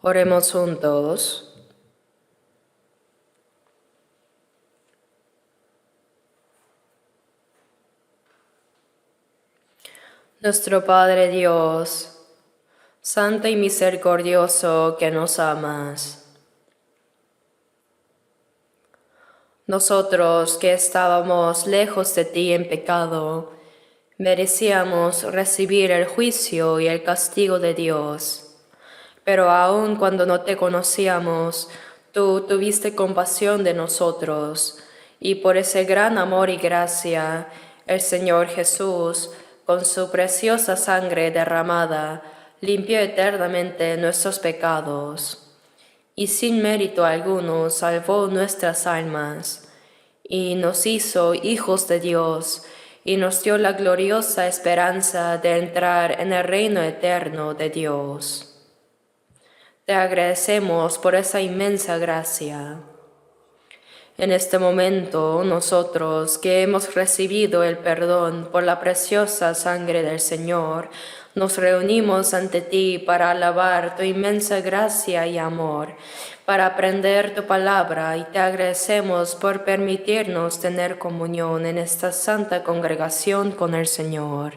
Oremos juntos. Nuestro Padre Dios, santo y misericordioso que nos amas. Nosotros que estábamos lejos de ti en pecado, merecíamos recibir el juicio y el castigo de Dios. Pero aun cuando no te conocíamos, tú tuviste compasión de nosotros, y por ese gran amor y gracia, el Señor Jesús, con su preciosa sangre derramada, limpió eternamente nuestros pecados, y sin mérito alguno salvó nuestras almas, y nos hizo hijos de Dios, y nos dio la gloriosa esperanza de entrar en el reino eterno de Dios. Te agradecemos por esa inmensa gracia. En este momento, nosotros que hemos recibido el perdón por la preciosa sangre del Señor, nos reunimos ante ti para alabar tu inmensa gracia y amor, para aprender tu palabra, y te agradecemos por permitirnos tener comunión en esta santa congregación con el Señor.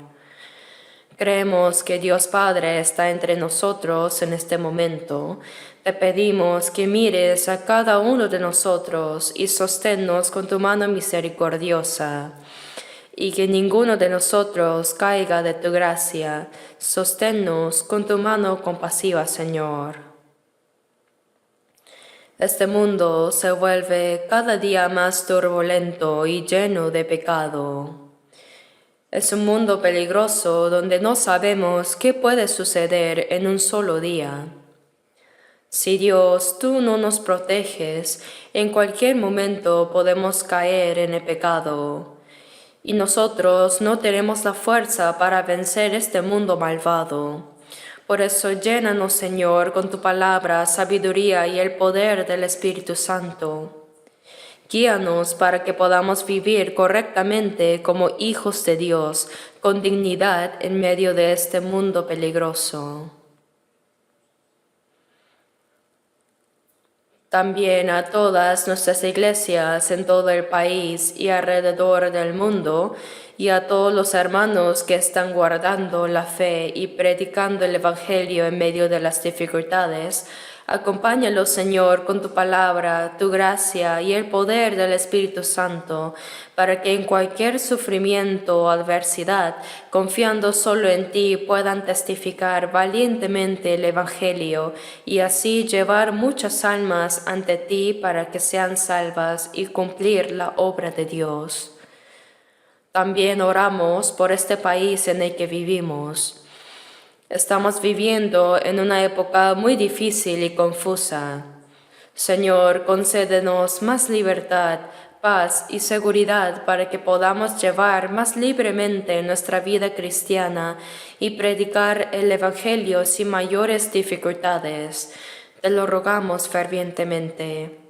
Creemos que Dios Padre está entre nosotros en este momento. Te pedimos que mires a cada uno de nosotros y sosténnos con tu mano misericordiosa, y que ninguno de nosotros caiga de tu gracia. Sosténnos con tu mano compasiva, Señor. Este mundo se vuelve cada día más turbulento y lleno de pecado. Es un mundo peligroso donde no sabemos qué puede suceder en un solo día. Si Dios, tú no nos proteges, en cualquier momento podemos caer en el pecado. Y nosotros no tenemos la fuerza para vencer este mundo malvado. Por eso llénanos, Señor, con tu palabra, sabiduría y el poder del Espíritu Santo. Guíanos para que podamos vivir correctamente como hijos de Dios, con dignidad en medio de este mundo peligroso. También a todas nuestras iglesias en todo el país y alrededor del mundo, y a todos los hermanos que están guardando la fe y predicando el Evangelio en medio de las dificultades, acompáñalos, Señor, con tu palabra, tu gracia y el poder del Espíritu Santo, para que en cualquier sufrimiento o adversidad, confiando solo en ti, puedan testificar valientemente el Evangelio y así llevar muchas almas ante ti para que sean salvas y cumplir la obra de Dios. También oramos por este país en el que vivimos. Estamos viviendo en una época muy difícil y confusa. Señor, concédenos más libertad, paz y seguridad para que podamos llevar más libremente nuestra vida cristiana y predicar el Evangelio sin mayores dificultades. Te lo rogamos fervientemente.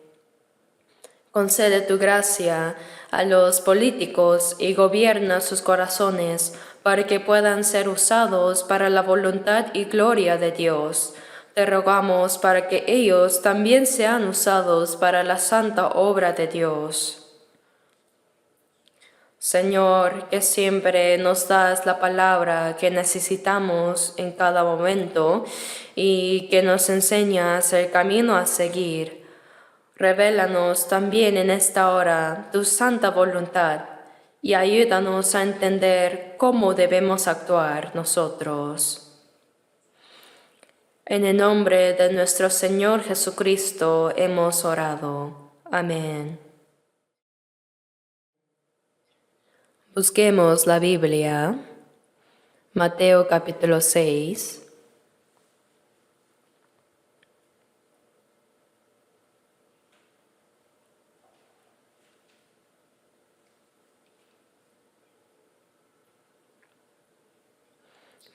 Concede tu gracia a los políticos y gobierna sus corazones para que puedan ser usados para la voluntad y gloria de Dios. Te rogamos para que ellos también sean usados para la santa obra de Dios. Señor, que siempre nos das la palabra que necesitamos en cada momento y que nos enseñas el camino a seguir. Revélanos también en esta hora tu santa voluntad y ayúdanos a entender cómo debemos actuar nosotros. En el nombre de nuestro Señor Jesucristo hemos orado. Amén. Busquemos la Biblia. Mateo capítulo 6.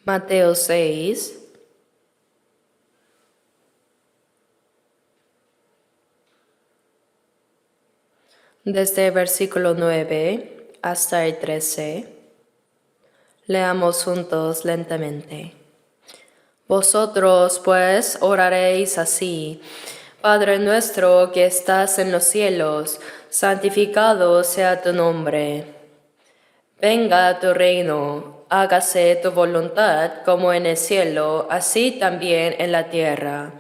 Mateo 6, desde el versículo 9 hasta el 13. Leamos juntos lentamente. Vosotros, pues, oraréis así: Padre nuestro que estás en los cielos, santificado sea tu nombre. Venga tu reino, hágase tu voluntad como en el cielo, así también en la tierra.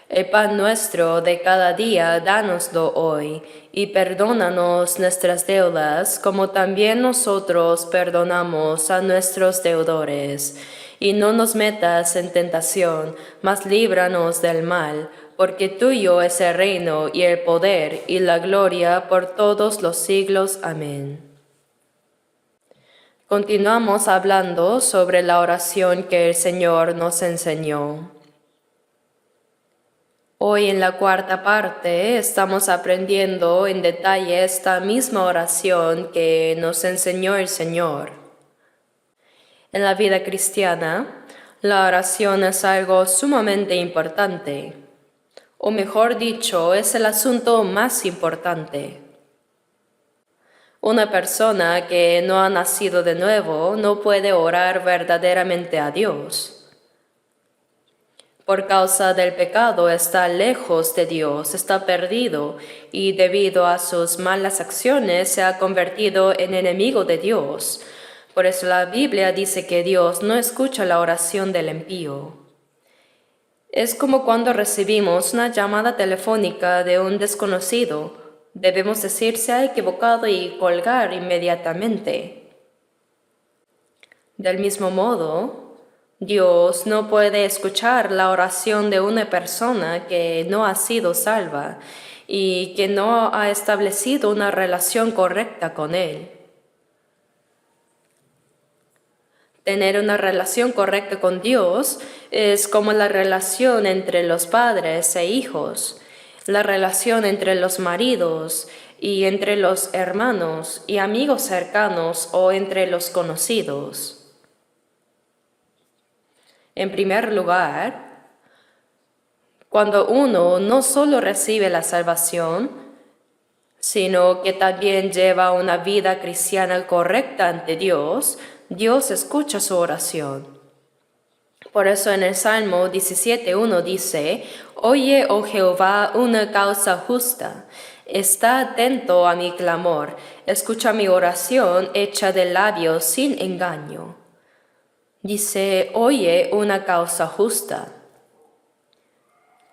El pan nuestro de cada día, dánoslo hoy, y perdónanos nuestras deudas, como también nosotros perdonamos a nuestros deudores. Y no nos metas en tentación, mas líbranos del mal, porque tuyo es el reino y el poder y la gloria por todos los siglos. Amén. Continuamos hablando sobre la oración que el Señor nos enseñó. Hoy en la cuarta parte estamos aprendiendo en detalle esta misma oración que nos enseñó el Señor. En la vida cristiana, la oración es algo sumamente importante, o mejor dicho, es el asunto más importante. Una persona que no ha nacido de nuevo no puede orar verdaderamente a Dios. Por causa del pecado está lejos de Dios, está perdido y debido a sus malas acciones se ha convertido en enemigo de Dios. Por eso la Biblia dice que Dios no escucha la oración del impío. Es como cuando recibimos una llamada telefónica de un desconocido. Debemos decir se ha equivocado y colgar inmediatamente. Del mismo modo, Dios no puede escuchar la oración de una persona que no ha sido salva y que no ha establecido una relación correcta con Él. Tener una relación correcta con Dios es como la relación entre los padres e hijos, la relación entre los maridos y entre los hermanos y amigos cercanos o entre los conocidos. En primer lugar, cuando uno no solo recibe la salvación, sino que también lleva una vida cristiana correcta ante Dios, Dios escucha su oración. Por eso en el Salmo 17:1 dice: Oye, oh Jehová, una causa justa. Está atento a mi clamor, escucha mi oración hecha de labios sin engaño. Dice: oye, una causa justa.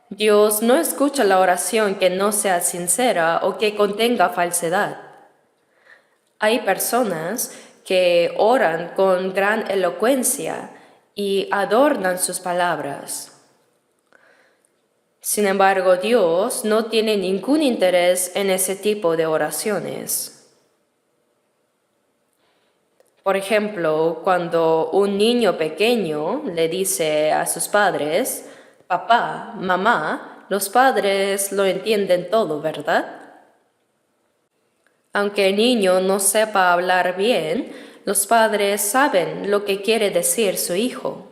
Dios no escucha la oración que no sea sincera o que contenga falsedad. Hay personas que oran con gran elocuencia y adornan sus palabras. Sin embargo, Dios no tiene ningún interés en ese tipo de oraciones. Por ejemplo, cuando un niño pequeño le dice a sus padres: papá, mamá, los padres lo entienden todo, ¿verdad? Aunque el niño no sepa hablar bien, los padres saben lo que quiere decir su hijo.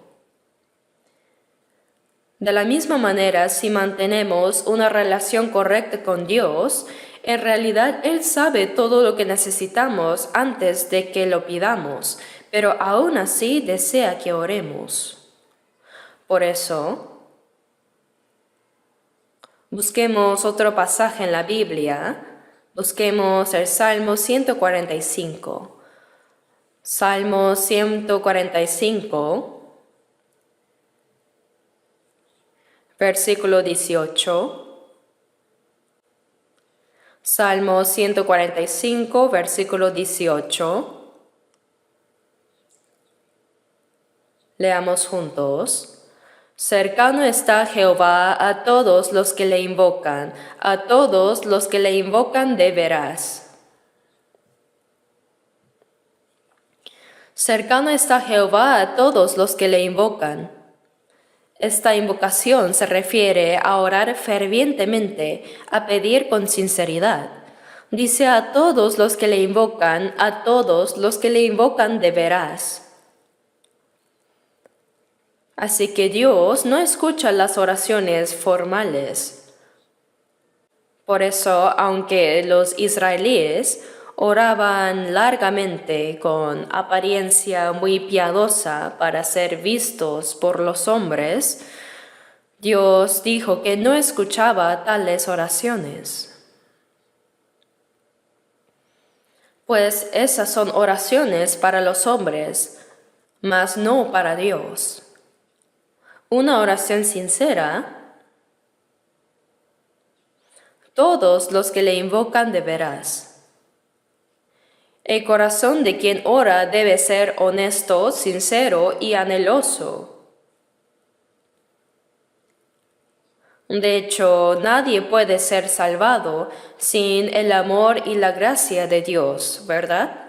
De la misma manera, si mantenemos una relación correcta con Dios, en realidad Él sabe todo lo que necesitamos antes de que lo pidamos, pero aún así desea que oremos. Por eso, busquemos otro pasaje en la Biblia. Busquemos el Salmo 145. Salmo 145. Versículo 18. Salmo 145, versículo 18. Leamos juntos. Cercano está Jehová a todos los que le invocan, a todos los que le invocan de veras. Cercano está Jehová a todos los que le invocan. Esta invocación se refiere a orar fervientemente, a pedir con sinceridad. Dice: a todos los que le invocan, a todos los que le invocan de veras. Así que Dios no escucha las oraciones formales. Por eso, aunque los israelíes oraban largamente con apariencia muy piadosa para ser vistos por los hombres, Dios dijo que no escuchaba tales oraciones. Pues esas son oraciones para los hombres, mas no para Dios. Una oración sincera, todos los que le invocan de veras. El corazón de quien ora debe ser honesto, sincero y anheloso. De hecho, nadie puede ser salvado sin el amor y la gracia de Dios, ¿verdad?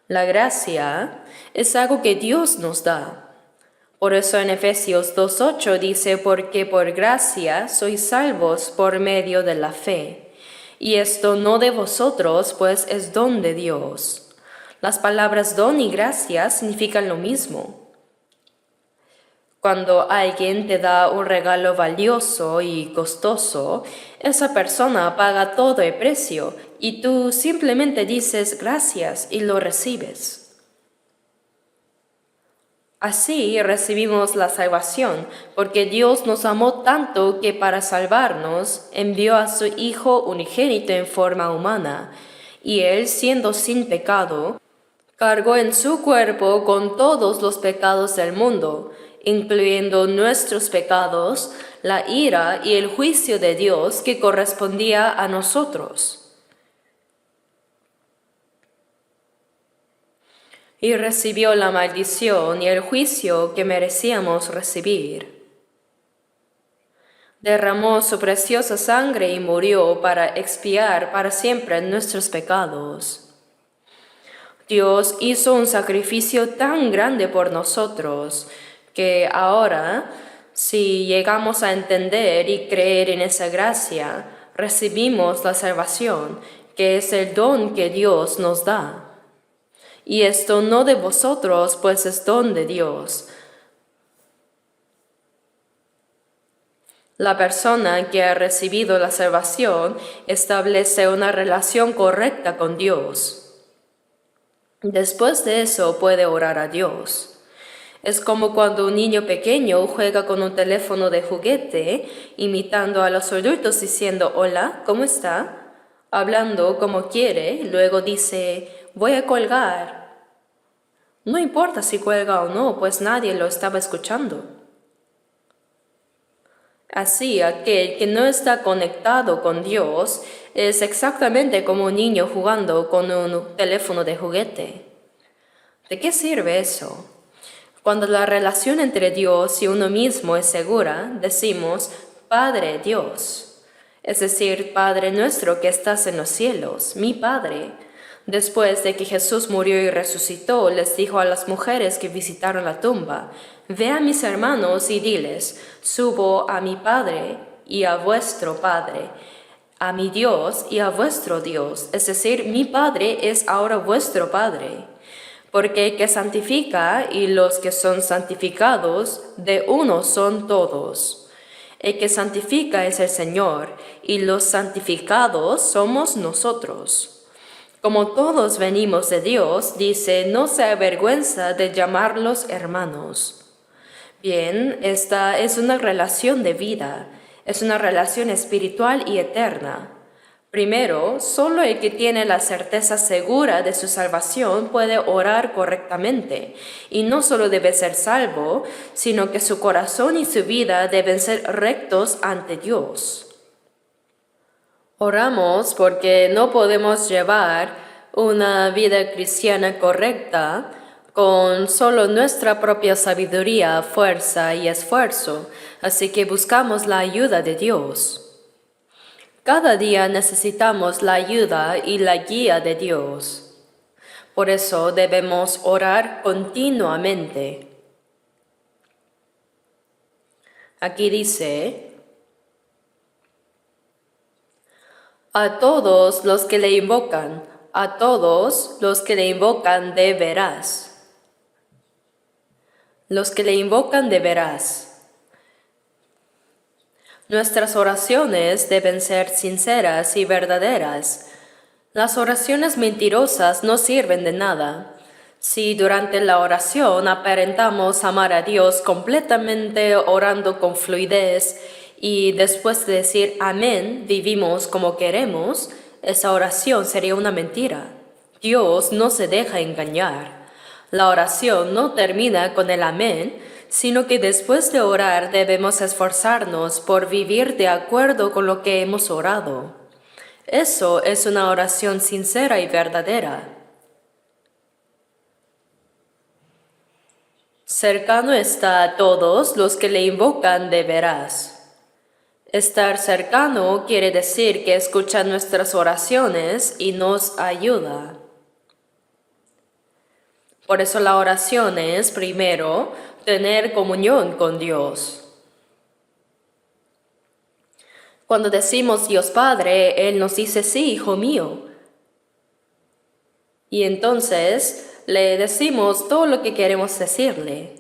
La gracia es algo que Dios nos da. Por eso en Efesios 2:8 dice, porque por gracia sois salvos por medio de la fe. Y esto no de vosotros, pues es don de Dios. Las palabras don y gracia significan lo mismo. Cuando alguien te da un regalo valioso y costoso, esa persona paga todo el precio y tú simplemente dices gracias y lo recibes. Así recibimos la salvación, porque Dios nos amó tanto que para salvarnos envió a su Hijo unigénito en forma humana, y Él, siendo sin pecado, cargó en su cuerpo con todos los pecados del mundo, incluyendo nuestros pecados, la ira y el juicio de Dios que correspondía a nosotros. Y recibió la maldición y el juicio que merecíamos recibir. Derramó su preciosa sangre y murió para expiar para siempre nuestros pecados. Dios hizo un sacrificio tan grande por nosotros que ahora, si llegamos a entender y creer en esa gracia, recibimos la salvación, que es el don que Dios nos da. Y esto no de vosotros, pues es don de Dios. La persona que ha recibido la salvación establece una relación correcta con Dios. Después de eso puede orar a Dios. Es como cuando un niño pequeño juega con un teléfono de juguete, imitando a los adultos diciendo hola, ¿cómo está? Hablando como quiere, luego dice voy a colgar. No importa si cuelga o no, pues nadie lo estaba escuchando. Así, aquel que no está conectado con Dios es exactamente como un niño jugando con un teléfono de juguete. ¿De qué sirve eso? Cuando la relación entre Dios y uno mismo es segura, decimos, Padre Dios, es decir, Padre nuestro que estás en los cielos, mi Padre. Después de que Jesús murió y resucitó, les dijo a las mujeres que visitaron la tumba, ve a mis hermanos y diles, subo a mi Padre y a vuestro Padre, a mi Dios y a vuestro Dios, es decir, mi Padre es ahora vuestro Padre. Porque el que santifica y los que son santificados, de uno son todos. El que santifica es el Señor, y los santificados somos nosotros. Como todos venimos de Dios, dice, no se avergüenza de llamarlos hermanos. Bien, esta es una relación de vida, es una relación espiritual y eterna. Primero, solo el que tiene la certeza segura de su salvación puede orar correctamente, y no solo debe ser salvo, sino que su corazón y su vida deben ser rectos ante Dios. Oramos porque no podemos llevar una vida cristiana correcta con solo nuestra propia sabiduría, fuerza y esfuerzo, así que buscamos la ayuda de Dios. Cada día necesitamos la ayuda y la guía de Dios. Por eso debemos orar continuamente. Aquí dice, a todos los que le invocan, a todos los que le invocan de veras. Los que le invocan de veras. Nuestras oraciones deben ser sinceras y verdaderas. Las oraciones mentirosas no sirven de nada. Si durante la oración aparentamos amar a Dios completamente orando con fluidez y después de decir amén vivimos como queremos, esa oración sería una mentira. Dios no se deja engañar. La oración no termina con el amén, sino que después de orar debemos esforzarnos por vivir de acuerdo con lo que hemos orado. Eso es una oración sincera y verdadera. Cercano está a todos los que le invocan de veras. Estar cercano quiere decir que escucha nuestras oraciones y nos ayuda. Por eso la oración es, primero, tener comunión con Dios. Cuando decimos Dios Padre, Él nos dice, sí, hijo mío. Y entonces le decimos todo lo que queremos decirle.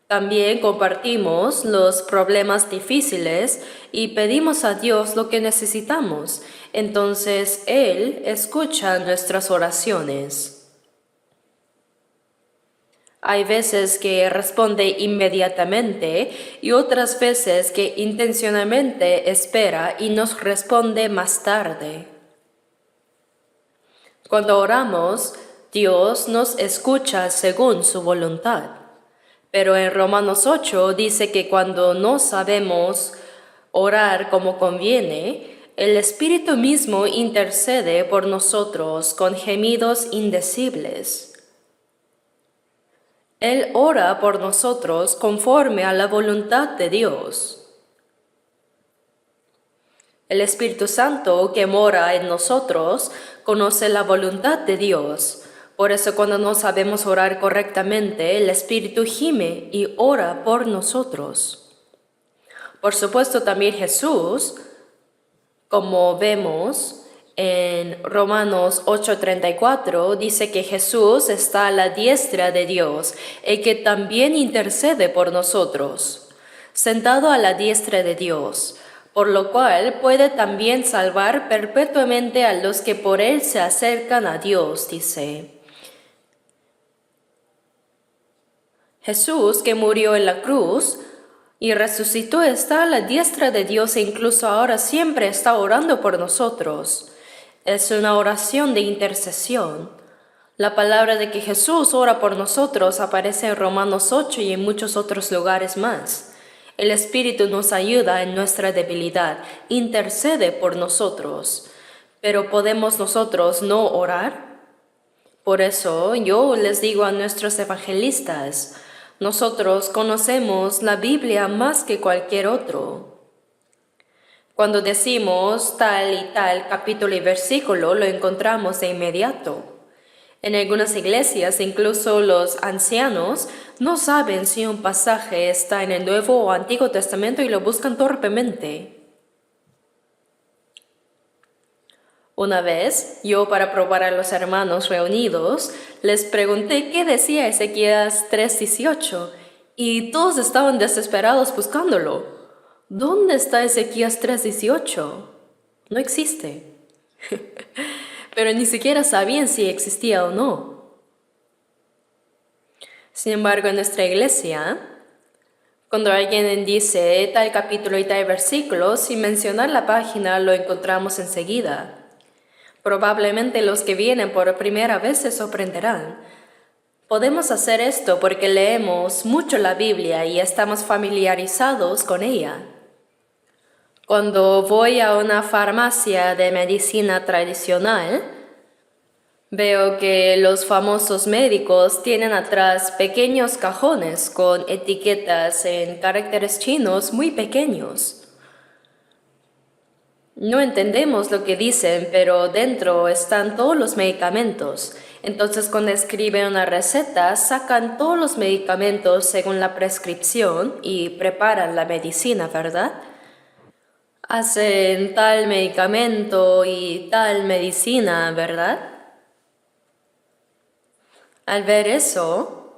También compartimos los problemas difíciles y pedimos a Dios lo que necesitamos. Entonces Él escucha nuestras oraciones. Hay veces que responde inmediatamente y otras veces que intencionalmente espera y nos responde más tarde. Cuando oramos, Dios nos escucha según su voluntad. Pero en Romanos 8 dice que cuando no sabemos orar como conviene, el Espíritu mismo intercede por nosotros con gemidos indecibles. Él ora por nosotros conforme a la voluntad de Dios. El Espíritu Santo que mora en nosotros conoce la voluntad de Dios. Por eso cuando no sabemos orar correctamente, el Espíritu gime y ora por nosotros. Por supuesto también Jesús, como vemos en Romanos 8:34, dice que Jesús está a la diestra de Dios y que también intercede por nosotros, sentado a la diestra de Dios, por lo cual puede también salvar perpetuamente a los que por Él se acercan a Dios, dice. Jesús, que murió en la cruz y resucitó, está a la diestra de Dios e incluso ahora siempre está orando por nosotros. Es una oración de intercesión. La palabra de que Jesús ora por nosotros aparece en Romanos 8 y en muchos otros lugares más. El Espíritu nos ayuda en nuestra debilidad, intercede por nosotros. Pero ¿podemos nosotros no orar? Por eso yo les digo a nuestros evangelistas, nosotros conocemos la Biblia más que cualquier otro. Cuando decimos tal y tal capítulo y versículo, lo encontramos de inmediato. En algunas iglesias, incluso los ancianos no saben si un pasaje está en el Nuevo o Antiguo Testamento y lo buscan torpemente. Una vez, yo para probar a los hermanos reunidos, les pregunté qué decía Ezequías 3:18 y todos estaban desesperados buscándolo. ¿Dónde está Ezequías 3:18? No existe. Pero ni siquiera sabían si existía o no. Sin embargo, en nuestra iglesia, cuando alguien dice tal capítulo y tal versículo, sin mencionar la página, lo encontramos enseguida. Probablemente los que vienen por primera vez se sorprenderán. Podemos hacer esto porque leemos mucho la Biblia y estamos familiarizados con ella. Cuando voy a una farmacia de medicina tradicional, veo que los famosos médicos tienen atrás pequeños cajones con etiquetas en caracteres chinos muy pequeños. No entendemos lo que dicen, pero dentro están todos los medicamentos. Entonces, cuando escriben una receta, sacan todos los medicamentos según la prescripción y preparan la medicina, ¿verdad? Hacen tal medicamento y tal medicina, ¿verdad? Al ver eso,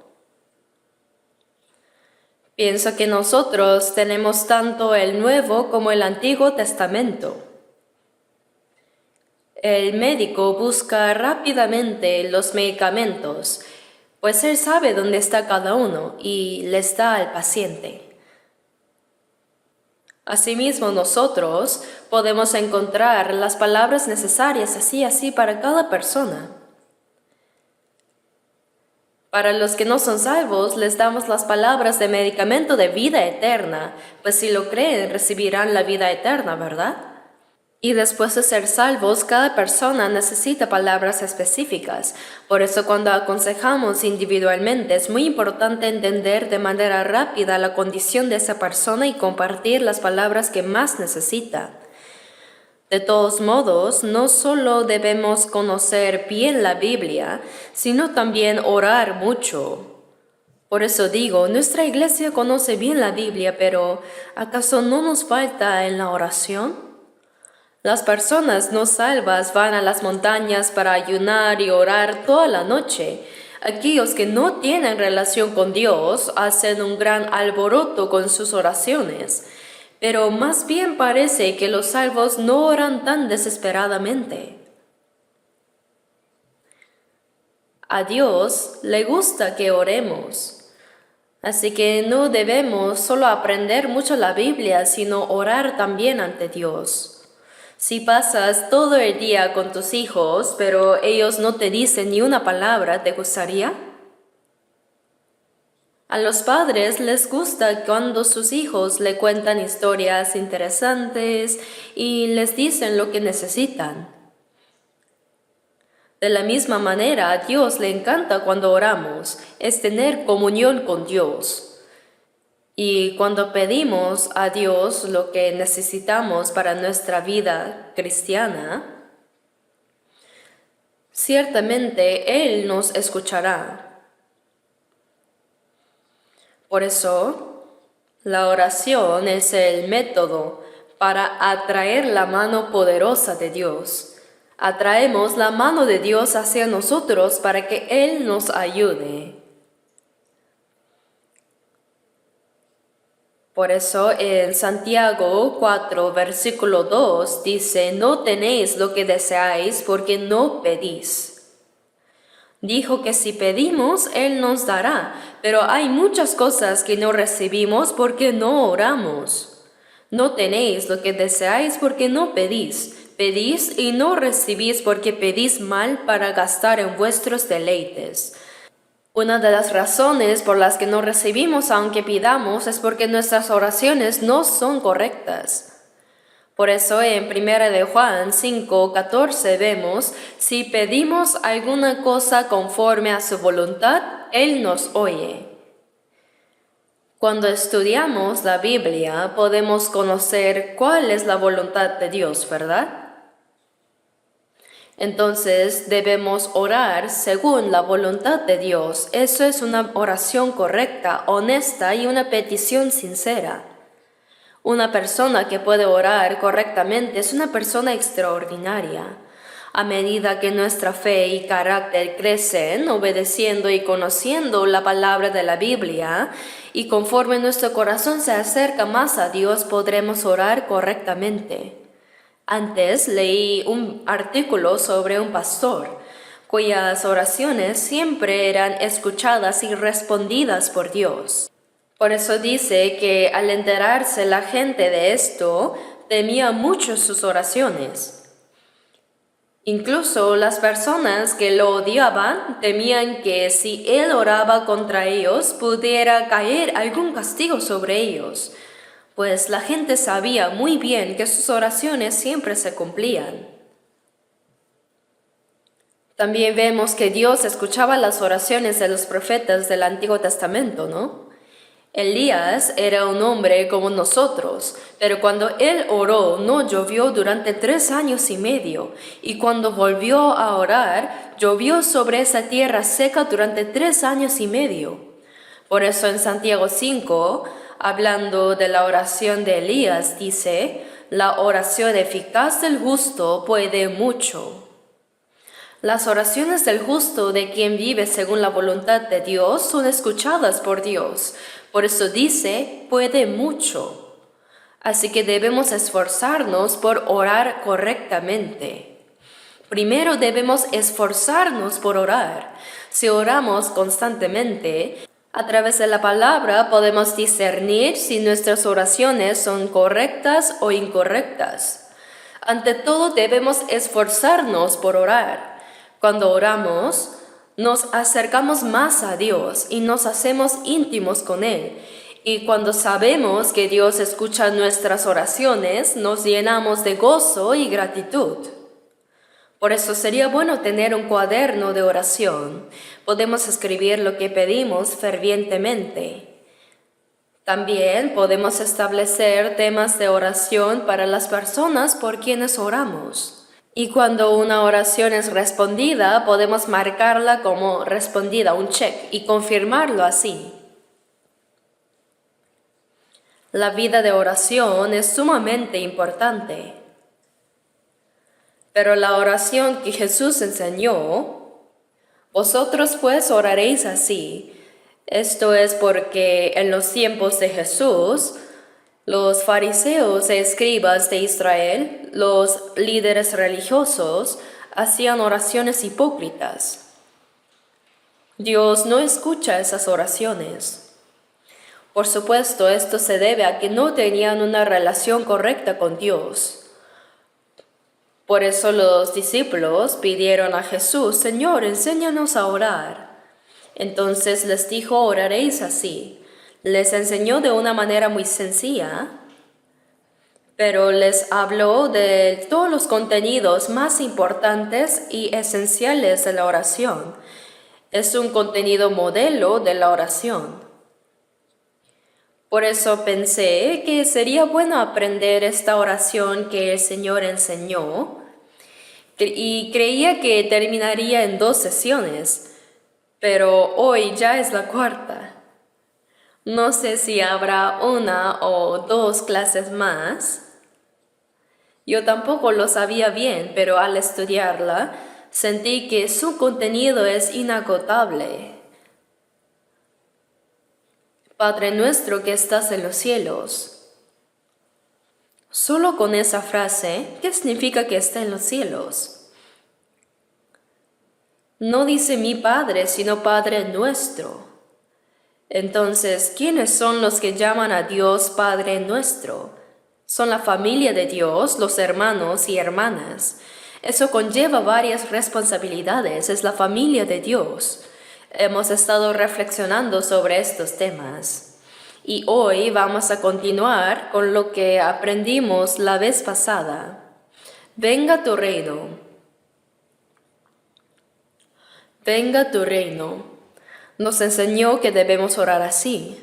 Pienso que nosotros tenemos tanto el Nuevo como el Antiguo Testamento. El médico busca rápidamente los medicamentos, pues él sabe dónde está cada uno y les da al paciente. Asimismo, nosotros podemos encontrar las palabras necesarias así para cada persona. Para los que no son salvos, les damos las palabras de medicamento de vida eterna, pues si lo creen, recibirán la vida eterna, ¿verdad? Y después de ser salvos, cada persona necesita palabras específicas. Por eso cuando aconsejamos individualmente, es muy importante entender de manera rápida la condición de esa persona y compartir las palabras que más necesita. De todos modos, no solo debemos conocer bien la Biblia, sino también orar mucho. Por eso digo, nuestra iglesia conoce bien la Biblia, pero ¿acaso no nos falta en la oración? Las personas no salvas van a las montañas para ayunar y orar toda la noche. Aquellos que no tienen relación con Dios hacen un gran alboroto con sus oraciones. Pero más bien parece que los salvos no oran tan desesperadamente. A Dios le gusta que oremos. Así que no debemos solo aprender mucho la Biblia, sino orar también ante Dios. Si pasas todo el día con tus hijos, pero ellos no te dicen ni una palabra, ¿te gustaría? A los padres les gusta cuando sus hijos le cuentan historias interesantes y les dicen lo que necesitan. De la misma manera, a Dios le encanta cuando oramos, es tener comunión con Dios. Y cuando pedimos a Dios lo que necesitamos para nuestra vida cristiana, ciertamente Él nos escuchará. Por eso, la oración es el método para atraer la mano poderosa de Dios. Atraemos la mano de Dios hacia nosotros para que Él nos ayude. Por eso en Santiago 4, versículo 2 dice, no tenéis lo que deseáis porque no pedís. Dijo que si pedimos, Él nos dará, pero hay muchas cosas que no recibimos porque no oramos. No tenéis lo que deseáis porque no pedís. Pedís y no recibís porque pedís mal para gastar en vuestros deleites. Una de las razones por las que no recibimos aunque pidamos es porque nuestras oraciones no son correctas. Por eso en 1 de Juan 5:14 vemos, si pedimos alguna cosa conforme a su voluntad, Él nos oye. Cuando estudiamos la Biblia podemos conocer cuál es la voluntad de Dios, ¿verdad? Entonces debemos orar según la voluntad de Dios. Eso es una oración correcta, honesta y una petición sincera. Una persona que puede orar correctamente es una persona extraordinaria. A medida que nuestra fe y carácter crecen, obedeciendo y conociendo la palabra de la Biblia, y conforme nuestro corazón se acerca más a Dios, podremos orar correctamente. Antes leí un artículo sobre un pastor, cuyas oraciones siempre eran escuchadas y respondidas por Dios. Por eso dice que al enterarse la gente de esto, temía mucho sus oraciones. Incluso las personas que lo odiaban temían que si él oraba contra ellos, pudiera caer algún castigo sobre ellos, pues la gente sabía muy bien que sus oraciones siempre se cumplían. También vemos que Dios escuchaba las oraciones de los profetas del Antiguo Testamento, ¿no? Elías era un hombre como nosotros, pero cuando él oró no llovió durante 3 años y medio, y cuando volvió a orar, llovió sobre esa tierra seca durante 3 años y medio. Por eso en Santiago 5, hablando de la oración de Elías, dice, la oración eficaz del justo puede mucho. Las oraciones del justo de quien vive según la voluntad de Dios son escuchadas por Dios, Por eso dice, puede mucho. Así que debemos esforzarnos por orar correctamente. Primero debemos esforzarnos por orar. Si oramos constantemente, a través de la palabra podemos discernir si nuestras oraciones son correctas o incorrectas. Ante todo debemos esforzarnos por orar. Cuando oramos, nos acercamos más a Dios y nos hacemos íntimos con Él. Y cuando sabemos que Dios escucha nuestras oraciones, nos llenamos de gozo y gratitud. Por eso sería bueno tener un cuaderno de oración. Podemos escribir lo que pedimos fervientemente. También podemos establecer temas de oración para las personas por quienes oramos. Y cuando una oración es respondida, podemos marcarla como respondida, un check, y confirmarlo así. La vida de oración es sumamente importante. Pero la oración que Jesús enseñó, vosotros pues oraréis así. Esto es porque en los tiempos de Jesús, los fariseos e escribas de Israel, los líderes religiosos, hacían oraciones hipócritas. Dios no escucha esas oraciones. Por supuesto, esto se debe a que no tenían una relación correcta con Dios. Por eso los discípulos pidieron a Jesús, Señor, enséñanos a orar. Entonces les dijo, oraréis así. Les enseñó de una manera muy sencilla, pero les habló de todos los contenidos más importantes y esenciales de la oración. Es un contenido modelo de la oración. Por eso pensé que sería bueno aprender esta oración que el Señor enseñó y creía que terminaría en 2 sesiones, pero hoy ya es la 4ª. No sé si habrá 1 o 2 clases más. Yo tampoco lo sabía bien, pero al estudiarla sentí que su contenido es inagotable. Padre nuestro que estás en los cielos. Solo con esa frase, ¿qué significa que está en los cielos? No dice mi Padre, sino Padre nuestro. Entonces, ¿quiénes son los que llaman a Dios Padre nuestro? Son la familia de Dios, los hermanos y hermanas. Eso conlleva varias responsabilidades, es la familia de Dios. Hemos estado reflexionando sobre estos temas y hoy vamos a continuar con lo que aprendimos la vez pasada. Venga tu reino. Venga tu reino. Nos enseñó que debemos orar así.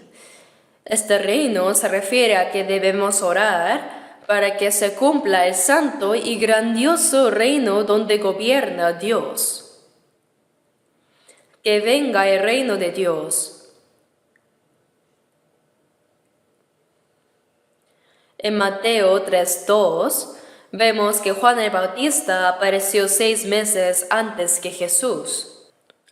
Este reino se refiere a que debemos orar para que se cumpla el santo y grandioso reino donde gobierna Dios. Que venga el reino de Dios. En Mateo 3:2 vemos que Juan el Bautista apareció 6 meses antes que Jesús.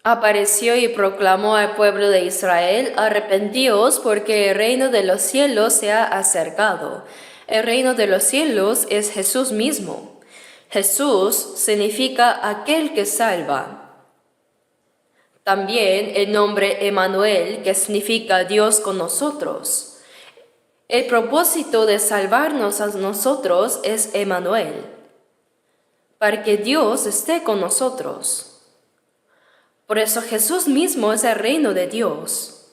Apareció y proclamó al pueblo de Israel, arrepentíos porque el reino de los cielos se ha acercado. El reino de los cielos es Jesús mismo. Jesús significa aquel que salva. También el nombre Emmanuel, que significa Dios con nosotros. El propósito de salvarnos a nosotros es Emmanuel, para que Dios esté con nosotros. Por eso Jesús mismo es el reino de Dios.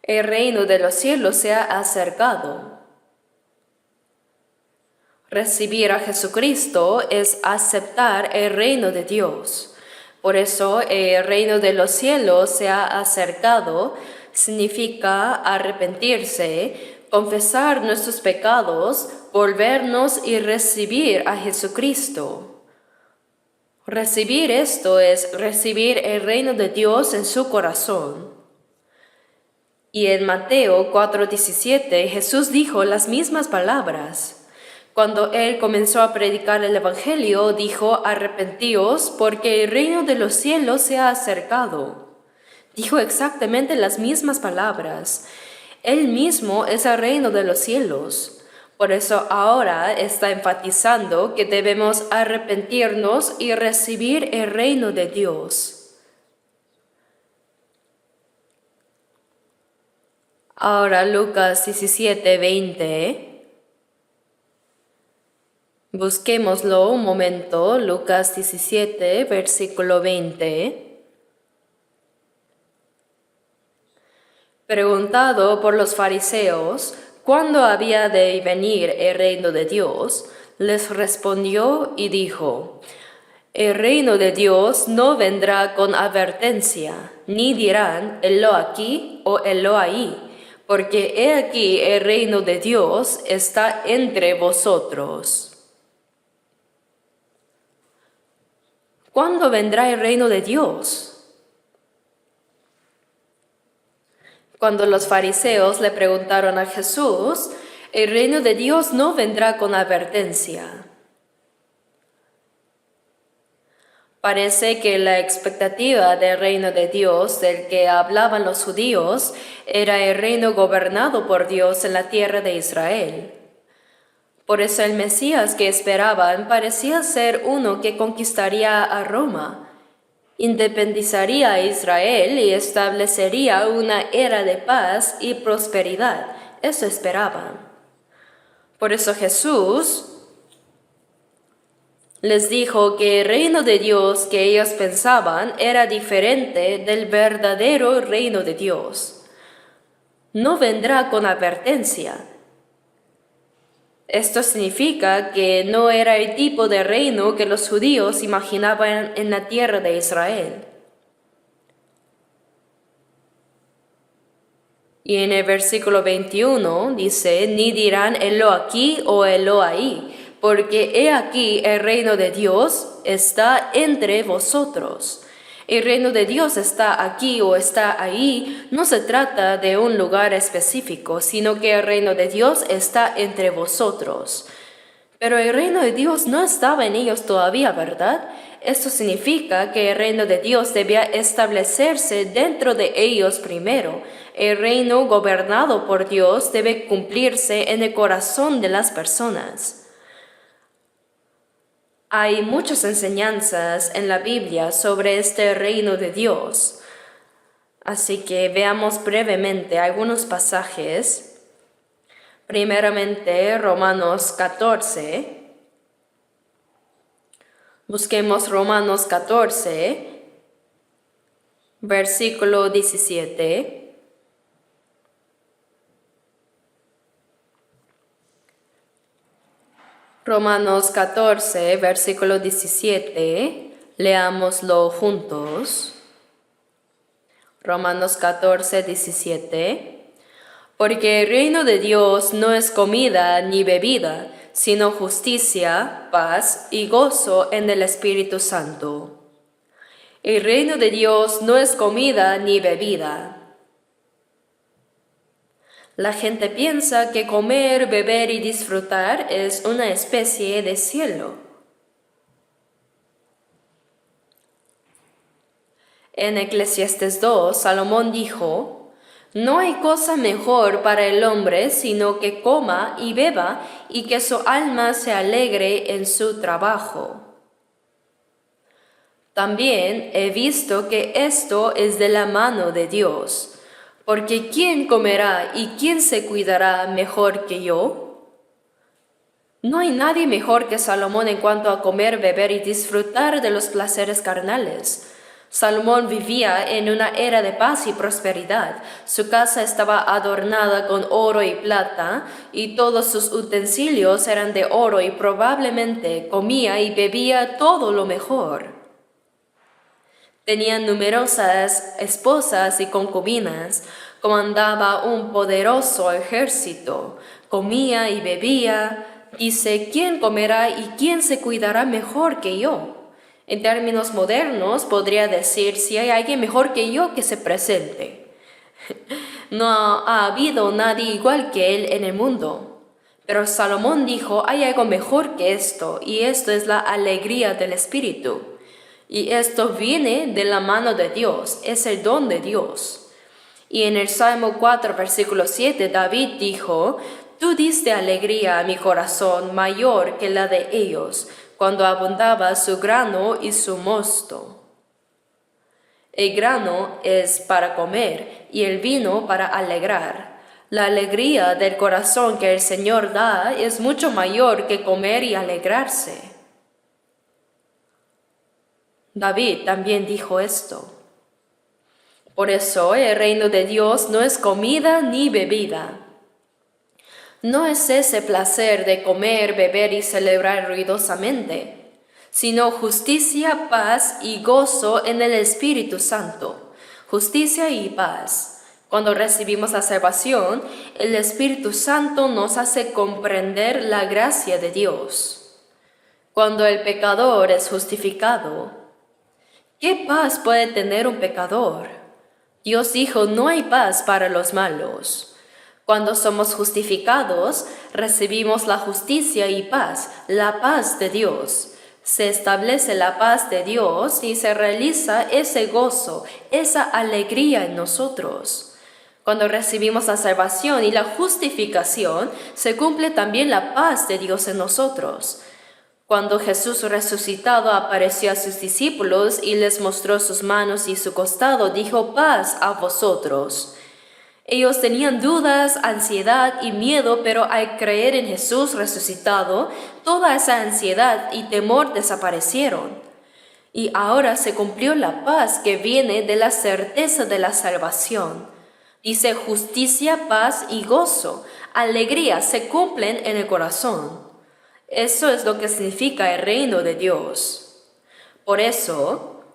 El reino de los cielos se ha acercado. Recibir a Jesucristo es aceptar el reino de Dios. Por eso el reino de los cielos se ha acercado, significa arrepentirse, confesar nuestros pecados, volvernos y recibir a Jesucristo. Recibir esto es recibir el reino de Dios en su corazón. Y en Mateo 4:17 Jesús dijo las mismas palabras. Cuando él comenzó a predicar el Evangelio, dijo, arrepentíos porque el reino de los cielos se ha acercado. Dijo exactamente las mismas palabras. Él mismo es el reino de los cielos. Por eso ahora está enfatizando que debemos arrepentirnos y recibir el reino de Dios. Ahora Lucas 17:20. Busquémoslo un momento, Lucas 17, versículo 20. Preguntado por los fariseos cuándo había de venir el reino de Dios, les respondió y dijo: el reino de Dios no vendrá con advertencia, ni dirán helo aquí o helo ahí, porque he aquí el reino de Dios está entre vosotros. ¿Cuándo vendrá el reino de Dios? Cuando los fariseos le preguntaron a Jesús, el reino de Dios no vendrá con advertencia. Parece que la expectativa del reino de Dios del que hablaban los judíos era el reino gobernado por Dios en la tierra de Israel. Por eso el Mesías que esperaban parecía ser uno que conquistaría a Roma, independizaría a Israel y establecería una era de paz y prosperidad. Eso esperaban. Por eso Jesús les dijo que el reino de Dios que ellos pensaban era diferente del verdadero reino de Dios. No vendrá con advertencia. Esto significa que no era el tipo de reino que los judíos imaginaban en la tierra de Israel. Y en el versículo 21 dice: ni dirán helo aquí o helo ahí, porque he aquí el reino de Dios está entre vosotros. El reino de Dios está aquí o está ahí, no se trata de un lugar específico, sino que el reino de Dios está entre vosotros. Pero el reino de Dios no estaba en ellos todavía, ¿verdad? Esto significa que el reino de Dios debía establecerse dentro de ellos primero. El reino gobernado por Dios debe cumplirse en el corazón de las personas. Hay muchas enseñanzas en la Biblia sobre este reino de Dios. Así que veamos brevemente algunos pasajes. Primeramente, Romanos 14. Busquemos Romanos 14, versículo 17. Romanos 14, versículo 17, leámoslo juntos. Romanos 14, 17. Porque el reino de Dios no es comida ni bebida, sino justicia, paz y gozo en el Espíritu Santo. El reino de Dios no es comida ni bebida. La gente piensa que comer, beber y disfrutar es una especie de cielo. En Eclesiastés 2, Salomón dijo: no hay cosa mejor para el hombre sino que coma y beba y que su alma se alegre en su trabajo. También he visto que esto es de la mano de Dios. Porque ¿quién comerá y quién se cuidará mejor que yo? No hay nadie mejor que Salomón en cuanto a comer, beber y disfrutar de los placeres carnales. Salomón vivía en una era de paz y prosperidad. Su casa estaba adornada con oro y plata, y todos sus utensilios eran de oro, y probablemente comía y bebía todo lo mejor. Tenía numerosas esposas y concubinas, comandaba un poderoso ejército, comía y bebía. Dice: ¿quién comerá y quién se cuidará mejor que yo? En términos modernos podría decir: si hay alguien mejor que yo, que se presente. No ha habido nadie igual que él en el mundo. Pero Salomón dijo: hay algo mejor que esto, y esto es la alegría del Espíritu. Y esto viene de la mano de Dios, es el don de Dios. Y en el Salmo 4, versículo 7, David dijo, «Tú diste alegría a mi corazón mayor que la de ellos, cuando abundaba su grano y su mosto». El grano es para comer y el vino para alegrar. La alegría del corazón que el Señor da es mucho mayor que comer y alegrarse. David también dijo esto. Por eso el reino de Dios no es comida ni bebida. No es ese placer de comer, beber y celebrar ruidosamente, sino justicia, paz y gozo en el Espíritu Santo. Justicia y paz. Cuando recibimos la salvación, el Espíritu Santo nos hace comprender la gracia de Dios. Cuando el pecador es justificado, ¿qué paz puede tener un pecador? Dios dijo, no hay paz para los malos. Cuando somos justificados, recibimos la justicia y paz, la paz de Dios. Se establece la paz de Dios y se realiza ese gozo, esa alegría en nosotros. Cuando recibimos la salvación y la justificación, se cumple también la paz de Dios en nosotros. Cuando Jesús resucitado apareció a sus discípulos y les mostró sus manos y su costado, dijo, paz a vosotros. Ellos tenían dudas, ansiedad y miedo, pero al creer en Jesús resucitado, toda esa ansiedad y temor desaparecieron. Y ahora se cumplió la paz que viene de la certeza de la salvación. Dice justicia, paz y gozo, alegría se cumplen en el corazón. Eso es lo que significa el reino de Dios. Por eso,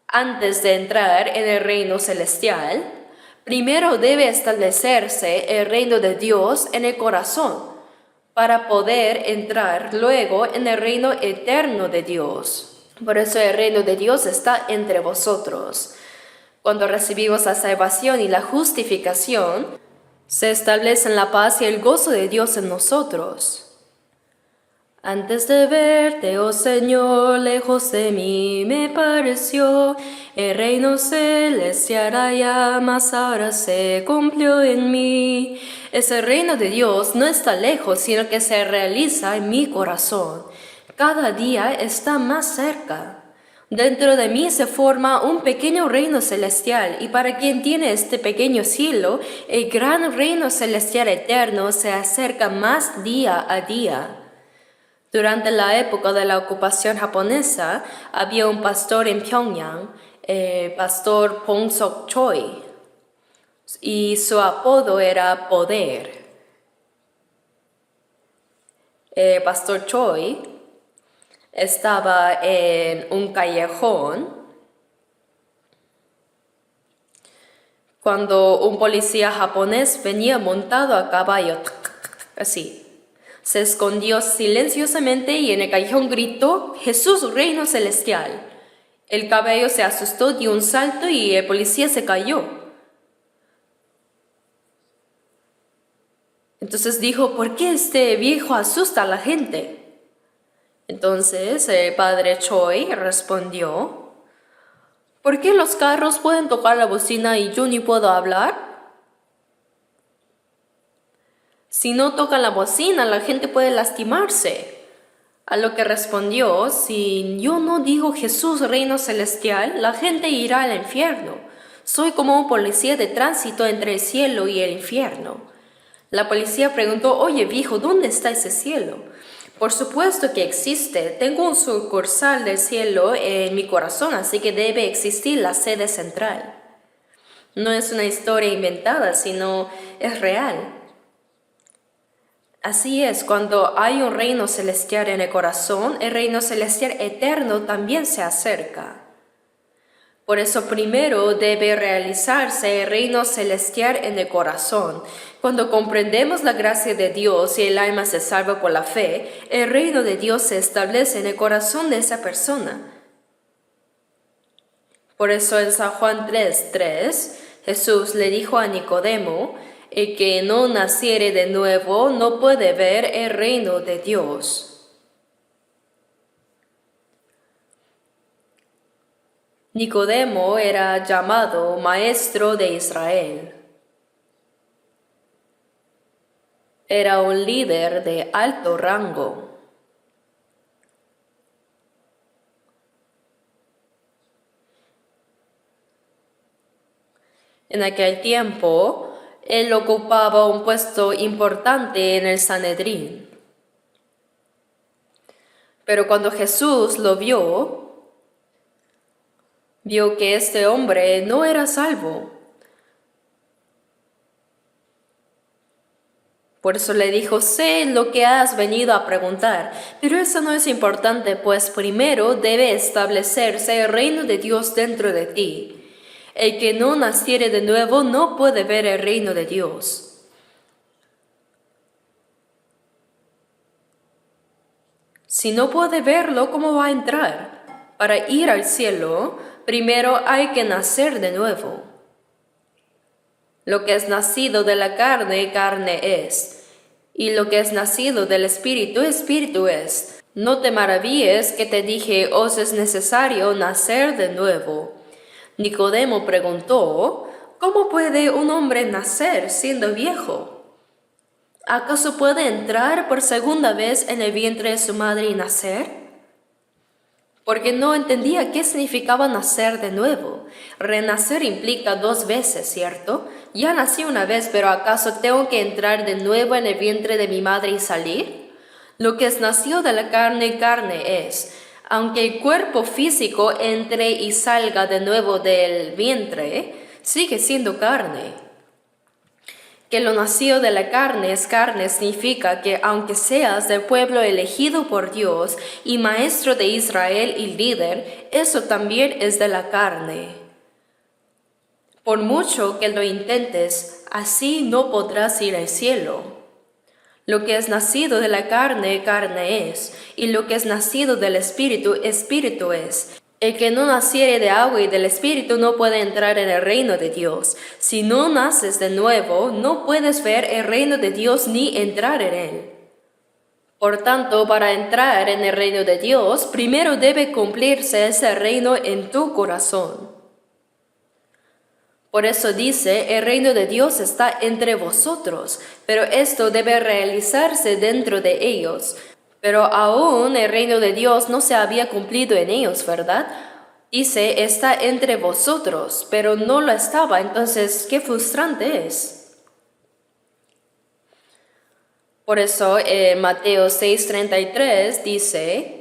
antes de entrar en el reino celestial, primero debe establecerse el reino de Dios en el corazón para poder entrar luego en el reino eterno de Dios. Por eso el reino de Dios está entre vosotros. Cuando recibimos la salvación y la justificación, se establecen la paz y el gozo de Dios en nosotros. Antes de verte, oh Señor, lejos de mí me pareció el reino celestial allá, mas ahora se cumplió en mí. Ese reino de Dios no está lejos, sino que se realiza en mi corazón. Cada día está más cerca. Dentro de mí se forma un pequeño reino celestial, y para quien tiene este pequeño cielo, el gran reino celestial eterno se acerca más día a día. Durante la época de la ocupación japonesa, había un pastor en Pyongyang, el pastor Pong Sok Choi, y su apodo era Poder. El pastor Choi estaba en un callejón cuando un policía japonés venía montado a caballo, así. Se escondió silenciosamente y en el callejón gritó, «Jesús, reino celestial». El caballo se asustó, dio un salto y el policía se cayó. Entonces dijo, ¿por qué este viejo asusta a la gente? Entonces el padre Choi respondió, ¿por qué los carros pueden tocar la bocina y yo ni puedo hablar? Si no tocan la bocina, la gente puede lastimarse. A lo que respondió, si yo no digo Jesús, reino celestial, la gente irá al infierno. Soy como un policía de tránsito entre el cielo y el infierno. La policía preguntó, oye viejo, ¿dónde está ese cielo? Por supuesto que existe. Tengo un sucursal del cielo en mi corazón, así que debe existir la sede central. No es una historia inventada, sino es real. Así es, cuando hay un reino celestial en el corazón, el reino celestial eterno también se acerca. Por eso primero debe realizarse el reino celestial en el corazón. Cuando comprendemos la gracia de Dios y el alma se salva por la fe, el reino de Dios se establece en el corazón de esa persona. Por eso en San Juan 3:3, Jesús le dijo a Nicodemo, el que no naciere de nuevo no puede ver el reino de Dios. Nicodemo era llamado maestro de Israel. Era un líder de alto rango. En aquel tiempo, él ocupaba un puesto importante en el Sanedrín. Pero cuando Jesús lo vio que este hombre no era salvo. Por eso le dijo, sé lo que has venido a preguntar, pero eso no es importante, pues primero debe establecerse el reino de Dios dentro de ti. El que no naciere de nuevo no puede ver el reino de Dios. Si no puede verlo, ¿cómo va a entrar? Para ir al cielo, primero hay que nacer de nuevo. Lo que es nacido de la carne, carne es. Y lo que es nacido del Espíritu, Espíritu es. No te maravilles que te dije, os es necesario nacer de nuevo. Nicodemo preguntó, ¿cómo puede un hombre nacer siendo viejo? ¿Acaso puede entrar por segunda vez en el vientre de su madre y nacer? Porque no entendía qué significaba nacer de nuevo. Renacer implica 2 veces, ¿cierto? Ya nací una vez, pero ¿acaso tengo que entrar de nuevo en el vientre de mi madre y salir? Lo que es nacido de la carne, carne es. Aunque el cuerpo físico entre y salga de nuevo del vientre, sigue siendo carne. Que lo nacido de la carne es carne significa que aunque seas del pueblo elegido por Dios y maestro de Israel y líder, eso también es de la carne. Por mucho que lo intentes, así no podrás ir al cielo. Lo que es nacido de la carne, carne es, y lo que es nacido del Espíritu, Espíritu es. El que no naciere de agua y del Espíritu no puede entrar en el reino de Dios. Si no naces de nuevo, no puedes ver el reino de Dios ni entrar en él. Por tanto, para entrar en el reino de Dios, primero debe cumplirse ese reino en tu corazón. Por eso dice, el reino de Dios está entre vosotros, pero esto debe realizarse dentro de ellos. Pero aún el reino de Dios no se había cumplido en ellos, ¿verdad? Dice, está entre vosotros, pero no lo estaba. Entonces, qué frustrante es. Por eso, Mateo 6:33 dice,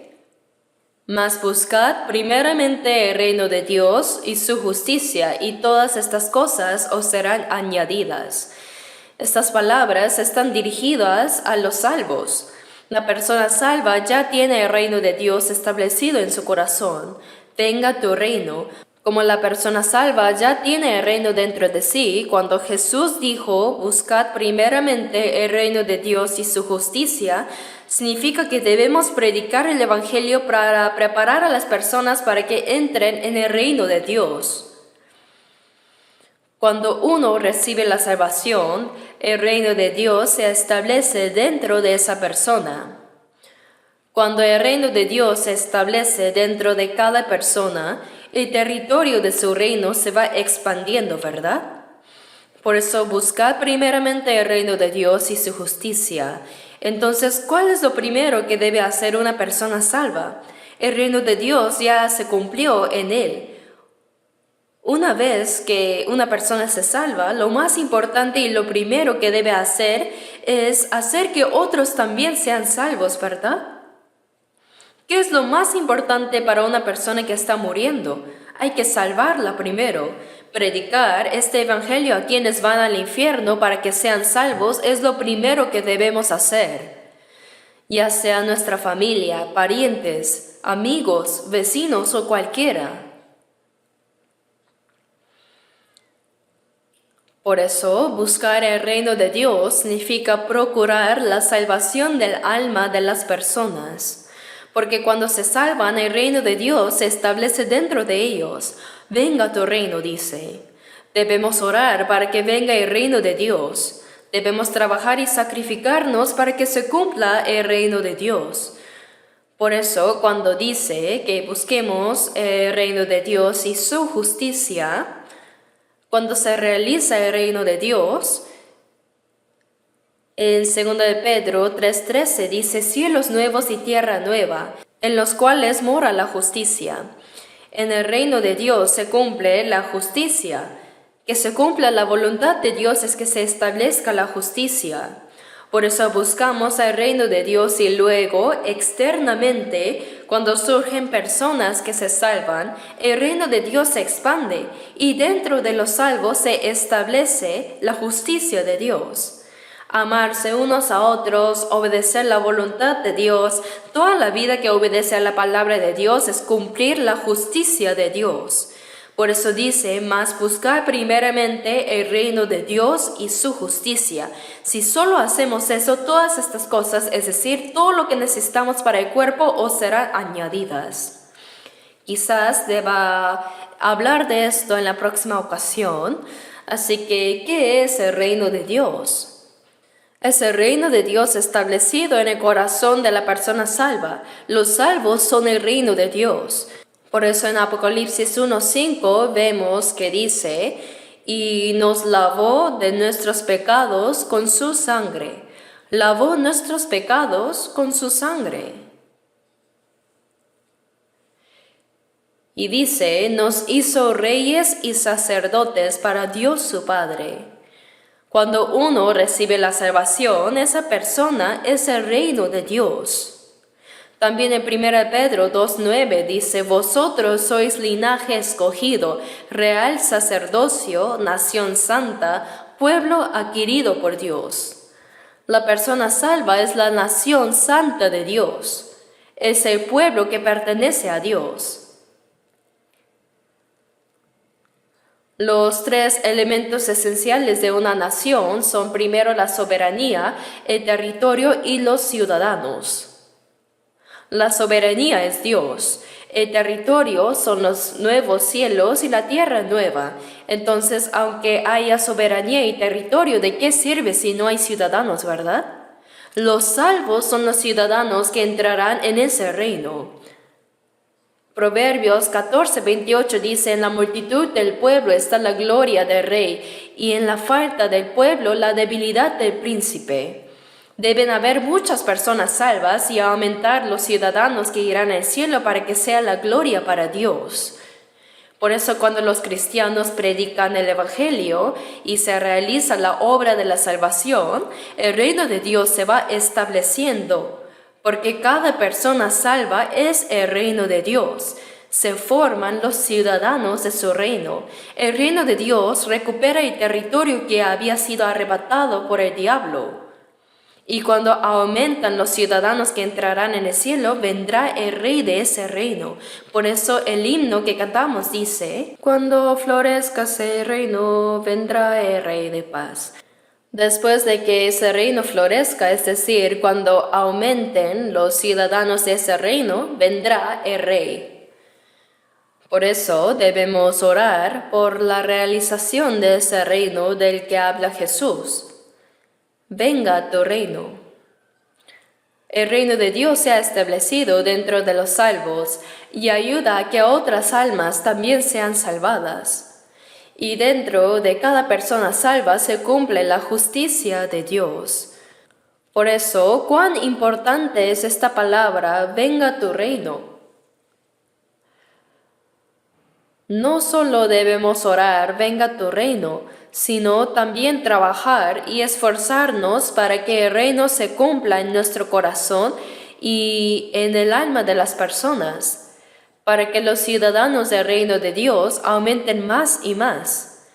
mas buscad primeramente el reino de Dios y su justicia, y todas estas cosas os serán añadidas. Estas palabras están dirigidas a los salvos. La persona salva ya tiene el reino de Dios establecido en su corazón. Venga tu reino. Como la persona salva ya tiene el reino dentro de sí, cuando Jesús dijo, buscad primeramente el reino de Dios y su justicia, significa que debemos predicar el Evangelio para preparar a las personas para que entren en el reino de Dios. Cuando uno recibe la salvación, el reino de Dios se establece dentro de esa persona. Cuando el reino de Dios se establece dentro de cada persona, el territorio de su reino se va expandiendo, ¿verdad? Por eso buscad primeramente el reino de Dios y su justicia. Entonces, ¿cuál es lo primero que debe hacer una persona salva? El reino de Dios ya se cumplió en él. Una vez que una persona se salva, lo más importante y lo primero que debe hacer es hacer que otros también sean salvos, ¿verdad? ¿Qué es lo más importante para una persona que está muriendo? Hay que salvarla primero. Predicar este evangelio a quienes van al infierno para que sean salvos es lo primero que debemos hacer. Ya sea nuestra familia, parientes, amigos, vecinos o cualquiera. Por eso, buscar el reino de Dios significa procurar la salvación del alma de las personas. Porque cuando se salvan, el reino de Dios se establece dentro de ellos. Venga tu reino, dice. Debemos orar para que venga el reino de Dios. Debemos trabajar y sacrificarnos para que se cumpla el reino de Dios. Por eso, cuando dice que busquemos el reino de Dios y su justicia, cuando se realiza el reino de Dios, en 2 de Pedro 3:13 dice cielos nuevos y tierra nueva, en los cuales mora la justicia. En el reino de Dios se cumple la justicia. Que se cumpla la voluntad de Dios es que se establezca la justicia. Por eso buscamos el reino de Dios y luego, externamente, cuando surgen personas que se salvan, el reino de Dios se expande y dentro de los salvos se establece la justicia de Dios. Amarse unos a otros, obedecer la voluntad de Dios, toda la vida que obedece a la palabra de Dios es cumplir la justicia de Dios. Por eso dice, mas buscar primeramente el reino de Dios y su justicia. Si solo hacemos eso, todas estas cosas, es decir, todo lo que necesitamos para el cuerpo, os serán añadidas. Quizás deba hablar de esto en la próxima ocasión. Así que, ¿qué es el reino de Dios? Es el reino de Dios establecido en el corazón de la persona salva. Los salvos son el reino de Dios. Por eso en Apocalipsis 1:5 vemos que dice, y nos lavó de nuestros pecados con su sangre. Lavó nuestros pecados con su sangre. Y dice, nos hizo reyes y sacerdotes para Dios su Padre. Cuando uno recibe la salvación, esa persona es el reino de Dios. También en 1 Pedro 2:9 dice, vosotros sois linaje escogido, real sacerdocio, nación santa, pueblo adquirido por Dios. La persona salva es la nación santa de Dios. Es el pueblo que pertenece a Dios. Los tres elementos esenciales de una nación son primero la soberanía, el territorio y los ciudadanos. La soberanía es Dios, el territorio son los nuevos cielos y la tierra nueva. Entonces, aunque haya soberanía y territorio, ¿de qué sirve si no hay ciudadanos, verdad? Los salvos son los ciudadanos que entrarán en ese reino. Proverbios 14:28 dice, en la multitud del pueblo está la gloria del rey, y en la falta del pueblo la debilidad del príncipe. Deben haber muchas personas salvas y aumentar los ciudadanos que irán al cielo para que sea la gloria para Dios. Por eso cuando los cristianos predican el Evangelio y se realiza la obra de la salvación, el reino de Dios se va estableciendo. Porque cada persona salva es el reino de Dios. Se forman los ciudadanos de su reino. El reino de Dios recupera el territorio que había sido arrebatado por el diablo. Y cuando aumentan los ciudadanos que entrarán en el cielo, vendrá el rey de ese reino. Por eso el himno que cantamos dice, cuando florezca ese reino, vendrá el rey de paz. Después de que ese reino florezca, es decir, cuando aumenten los ciudadanos de ese reino, vendrá el rey. Por eso debemos orar por la realización de ese reino del que habla Jesús. Venga tu reino. El reino de Dios se ha establecido dentro de los salvos y ayuda a que otras almas también sean salvadas. Y dentro de cada persona salva se cumple la justicia de Dios. Por eso, cuán importante es esta palabra, venga tu reino. No solo debemos orar, venga tu reino, sino también trabajar y esforzarnos para que el reino se cumpla en nuestro corazón y en el alma de las personas, para que los ciudadanos del reino de Dios aumenten más y más.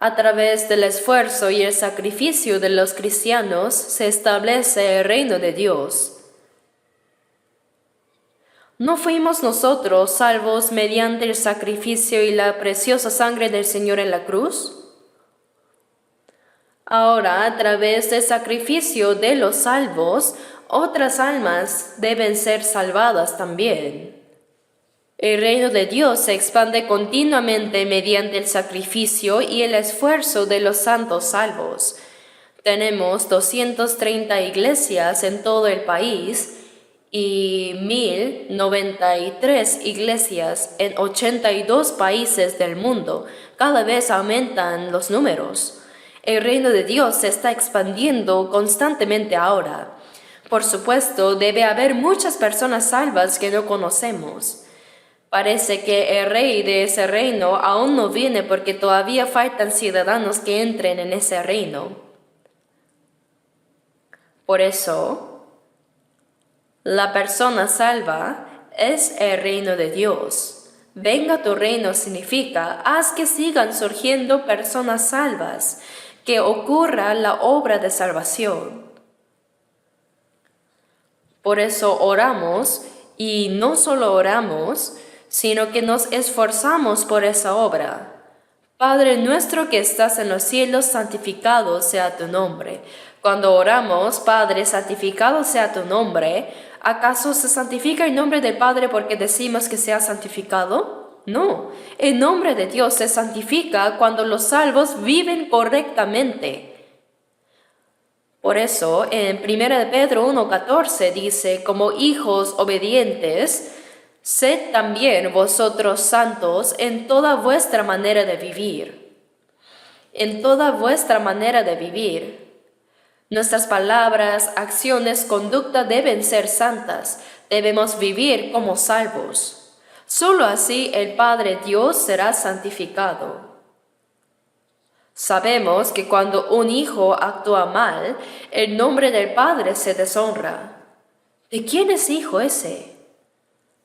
A través del esfuerzo y el sacrificio de los cristianos se establece el reino de Dios. ¿No fuimos nosotros salvos mediante el sacrificio y la preciosa sangre del Señor en la cruz? Ahora, a través del sacrificio de los salvos, otras almas deben ser salvadas también. El reino de Dios se expande continuamente mediante el sacrificio y el esfuerzo de los santos salvos. Tenemos 230 iglesias en todo el país y 1093 iglesias en 82 países del mundo. Cada vez aumentan los números. El reino de Dios se está expandiendo constantemente ahora. Por supuesto, debe haber muchas personas salvas que no conocemos. Parece que el rey de ese reino aún no viene porque todavía faltan ciudadanos que entren en ese reino. Por eso, la persona salva es el reino de Dios. Venga tu reino significa, haz que sigan surgiendo personas salvas, que ocurra la obra de salvación. Por eso oramos, y no solo oramos, sino que nos esforzamos por esa obra. Padre nuestro que estás en los cielos, santificado sea tu nombre. Cuando oramos, Padre, santificado sea tu nombre, ¿acaso se santifica el nombre del Padre porque decimos que sea santificado? No, el nombre de Dios se santifica cuando los salvos viven correctamente. Por eso, en 1 Pedro 1:14 dice, como hijos obedientes, sed también vosotros santos en toda vuestra manera de vivir. En toda vuestra manera de vivir. Nuestras palabras, acciones, conducta deben ser santas. Debemos vivir como salvos. Solo así el Padre Dios será santificado. Sabemos que cuando un hijo actúa mal, el nombre del Padre se deshonra. ¿De quién es hijo ese?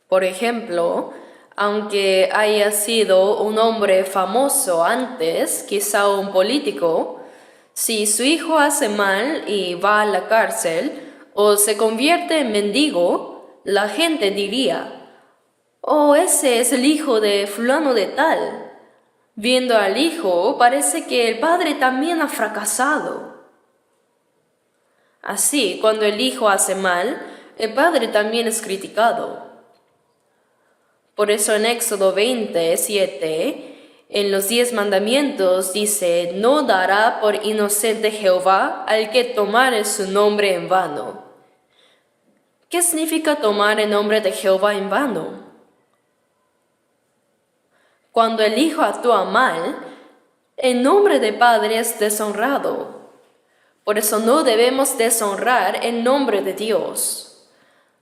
Por ejemplo, aunque haya sido un hombre famoso antes, quizá un político, si su hijo hace mal y va a la cárcel o se convierte en mendigo, la gente diría, «Oh, ese es el hijo de fulano de tal». Viendo al hijo, parece que el padre también ha fracasado. Así, cuando el hijo hace mal, el padre también es criticado. Por eso en Éxodo 27, en los 10 mandamientos dice, no dará por inocente Jehová al que tomare su nombre en vano. ¿Qué significa tomar el nombre de Jehová en vano? Cuando el hijo actúa mal, el nombre del Padre es deshonrado. Por eso no debemos deshonrar el nombre de Dios.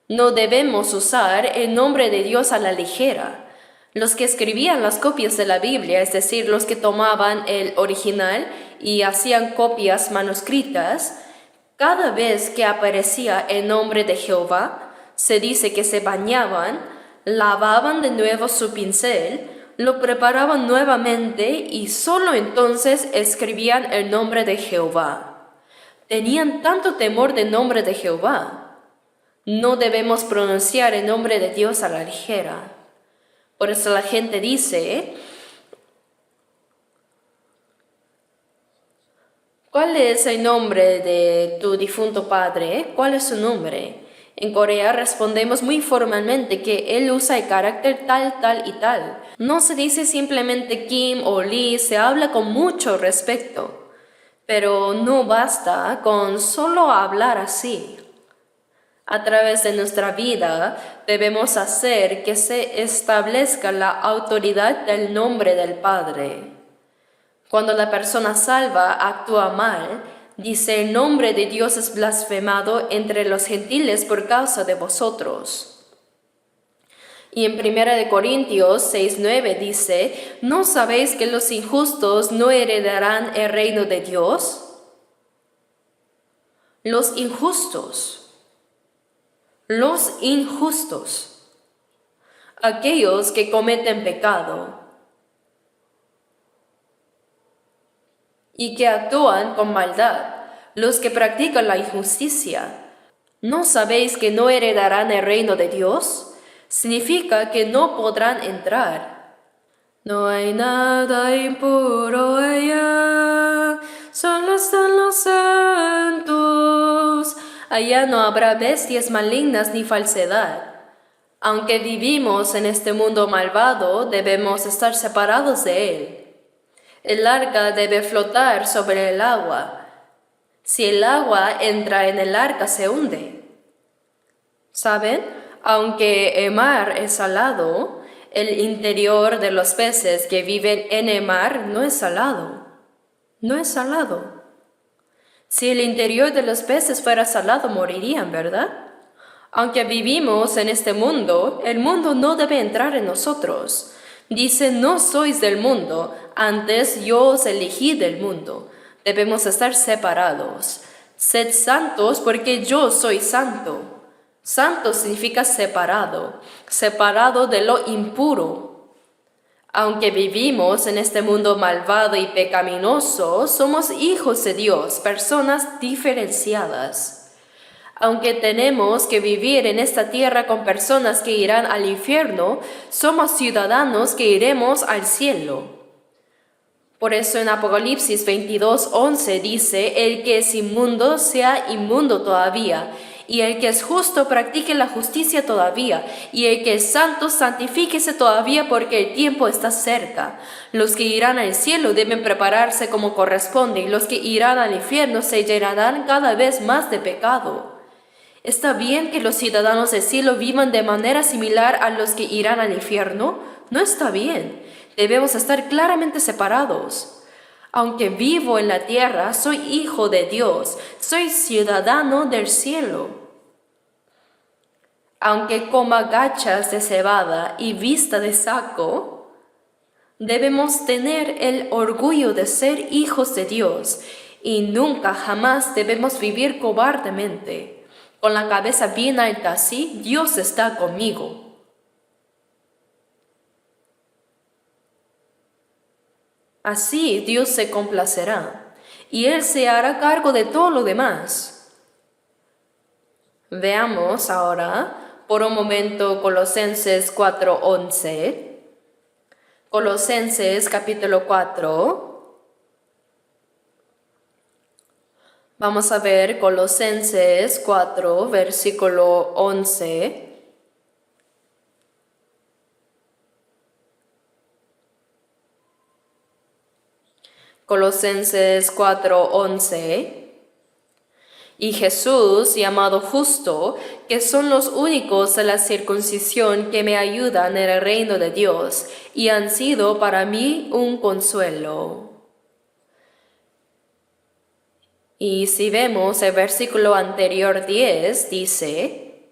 No debemos usar el nombre de Dios a la ligera. Los que escribían las copias de la Biblia, es decir, los que tomaban el original y hacían copias manuscritas, cada vez que aparecía el nombre de Jehová, se dice que se bañaban, lavaban de nuevo su pincel, lo preparaban nuevamente y solo entonces escribían el nombre de Jehová. Tenían tanto temor del nombre de Jehová. No debemos pronunciar el nombre de Dios a la ligera. Por eso la gente dice, ¿cuál es el nombre de tu difunto padre? ¿Cuál es su nombre? En Corea respondemos muy formalmente que él usa el carácter tal, tal y tal. No se dice simplemente Kim o Lee, se habla con mucho respeto. Pero no basta con solo hablar así. A través de nuestra vida debemos hacer que se establezca la autoridad del nombre del Padre. Cuando la persona salva actúa mal, dice, el nombre de Dios es blasfemado entre los gentiles por causa de vosotros. Y en 1 Corintios 6:9 dice, ¿no sabéis que los injustos no heredarán el reino de Dios? Los injustos, aquellos que cometen pecado y que actúan con maldad, los que practican la injusticia. ¿No sabéis que no heredarán el reino de Dios? Significa que no podrán entrar. No hay nada impuro allá, solo están los santos. Allá no habrá bestias malignas ni falsedad. Aunque vivimos en este mundo malvado, debemos estar separados de él. El arca debe flotar sobre el agua. Si el agua entra en el arca, se hunde. ¿Saben? Aunque el mar es salado, el interior de los peces que viven en el mar no es salado. No es salado. Si el interior de los peces fuera salado, morirían, ¿verdad? Aunque vivimos en este mundo, el mundo no debe entrar en nosotros. Dice, no sois del mundo, antes yo os elegí del mundo. Debemos estar separados. Sed santos porque yo soy santo. Santo significa separado, separado de lo impuro. Aunque vivimos en este mundo malvado y pecaminoso, somos hijos de Dios, personas diferenciadas. Aunque tenemos que vivir en esta tierra con personas que irán al infierno, somos ciudadanos que iremos al cielo. Por eso en Apocalipsis 22:11 dice, el que es inmundo sea inmundo todavía, y el que es justo practique la justicia todavía, y el que es santo santifíquese todavía porque el tiempo está cerca. Los que irán al cielo deben prepararse como corresponde, y los que irán al infierno se llenarán cada vez más de pecado. ¿Está bien que los ciudadanos del cielo vivan de manera similar a los que irán al infierno? No está bien. Debemos estar claramente separados. Aunque vivo en la tierra, soy hijo de Dios, soy ciudadano del cielo. Aunque coma gachas de cebada y vista de saco, debemos tener el orgullo de ser hijos de Dios y nunca jamás debemos vivir cobardemente. Con la cabeza bien alta así, Dios está conmigo. Así Dios se complacerá y Él se hará cargo de todo lo demás. Veamos ahora por un momento Colosenses 4:11. Colosenses capítulo 4. Vamos a ver Colosenses 4, versículo 11. Colosenses 4:11. Y Jesús, llamado justo, que son los únicos de la circuncisión que me ayudan en el reino de Dios, y han sido para mí un consuelo. Y si vemos el versículo anterior 10, dice,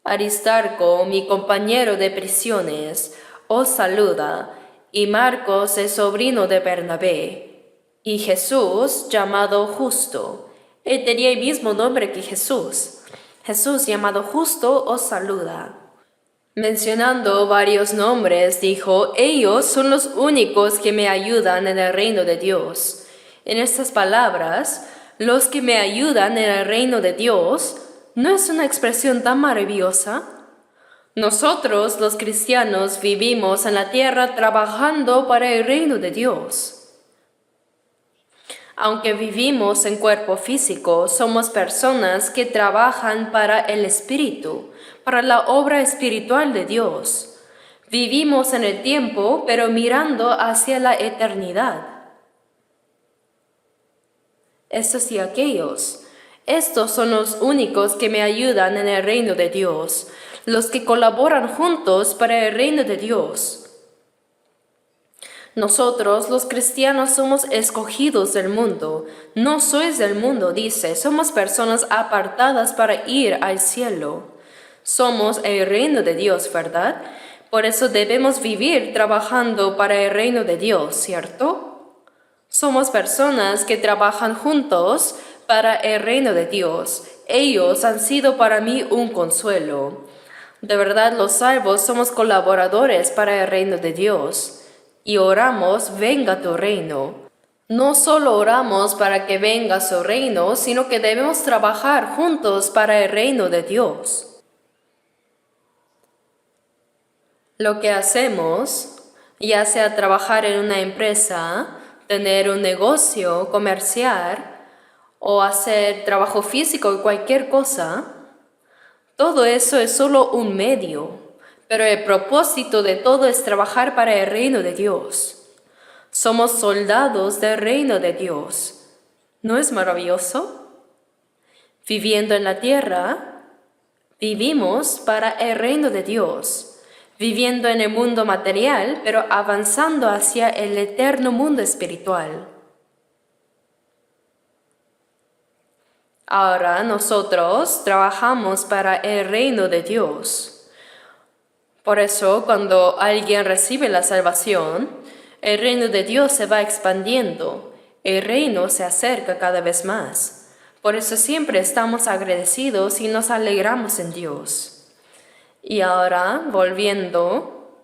Aristarco, mi compañero de prisiones, os saluda, y Marcos es sobrino de Bernabé, y Jesús, llamado Justo. Él tenía el mismo nombre que Jesús. Jesús, llamado Justo, os saluda. Mencionando varios nombres, dijo, ellos son los únicos que me ayudan en el reino de Dios. En estas palabras, los que me ayudan en el reino de Dios, ¿no es una expresión tan maravillosa? Nosotros, los cristianos, vivimos en la tierra trabajando para el reino de Dios. Aunque vivimos en cuerpo físico, somos personas que trabajan para el Espíritu, para la obra espiritual de Dios. Vivimos en el tiempo, pero mirando hacia la eternidad. Estos y aquellos, estos son los únicos que me ayudan en el reino de Dios, los que colaboran juntos para el reino de Dios. Nosotros, los cristianos, somos escogidos del mundo. No sois del mundo, dice, somos personas apartadas para ir al cielo. Somos el reino de Dios, ¿verdad? Por eso debemos vivir trabajando para el reino de Dios, ¿cierto? Somos personas que trabajan juntos para el reino de Dios. Ellos han sido para mí un consuelo. De verdad, los salvos somos colaboradores para el reino de Dios. Y oramos, venga tu reino. No solo oramos para que venga su reino, sino que debemos trabajar juntos para el reino de Dios. Lo que hacemos, ya sea trabajar en una empresa, tener un negocio, comerciar, o hacer trabajo físico o cualquier cosa, todo eso es solo un medio. Pero el propósito de todo es trabajar para el reino de Dios. Somos soldados del reino de Dios. ¿No es maravilloso? Viviendo en la tierra, vivimos para el reino de Dios, viviendo en el mundo material, pero avanzando hacia el eterno mundo espiritual. Ahora nosotros trabajamos para el reino de Dios. Por eso, cuando alguien recibe la salvación, el reino de Dios se va expandiendo, el reino se acerca cada vez más. Por eso siempre estamos agradecidos y nos alegramos en Dios. Y ahora, volviendo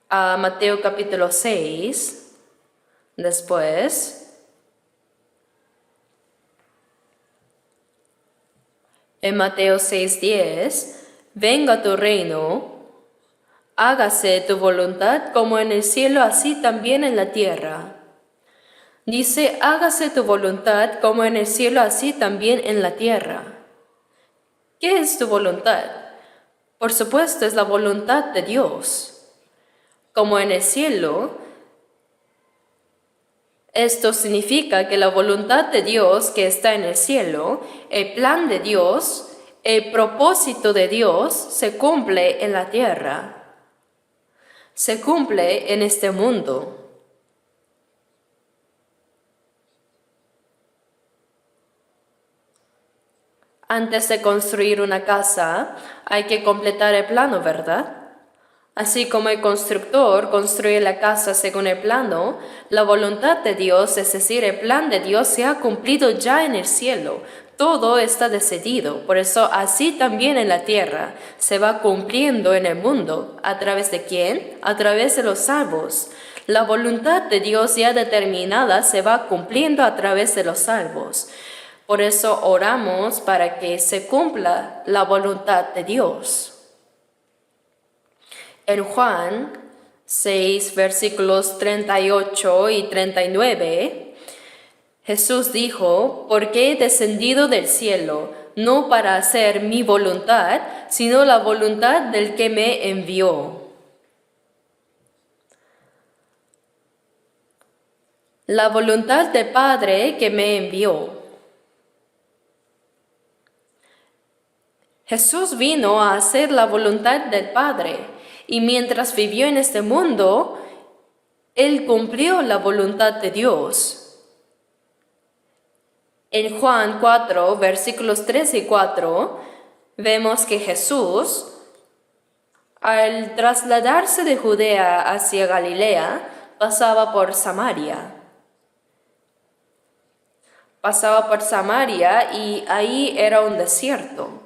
a Mateo capítulo 6, después, en Mateo 6:10, venga tu reino, hágase tu voluntad como en el cielo, así también en la tierra. Dice, hágase tu voluntad como en el cielo, así también en la tierra. ¿Qué es tu voluntad? Por supuesto, es la voluntad de Dios. Como en el cielo, esto significa que la voluntad de Dios que está en el cielo, el plan de Dios, el propósito de Dios se cumple en la tierra. Se cumple en este mundo. Antes de construir una casa, hay que completar el plano, ¿verdad? Así como el constructor construye la casa según el plano, la voluntad de Dios, es decir, el plan de Dios, se ha cumplido ya en el cielo. Todo está decidido. Por eso, así también en la tierra, se va cumpliendo en el mundo. ¿A través de quién? A través de los salvos. La voluntad de Dios ya determinada se va cumpliendo a través de los salvos. Por eso oramos para que se cumpla la voluntad de Dios. En Juan 6, versículos 38 y 39, Jesús dijo, porque he descendido del cielo, no para hacer mi voluntad, sino la voluntad del que me envió. La voluntad del Padre que me envió. Jesús vino a hacer la voluntad del Padre. Y mientras vivió en este mundo, Él cumplió la voluntad de Dios. En Juan 4, versículos 3 y 4, vemos que Jesús, al trasladarse de Judea hacia Galilea, pasaba por Samaria. Pasaba por Samaria y ahí era un desierto.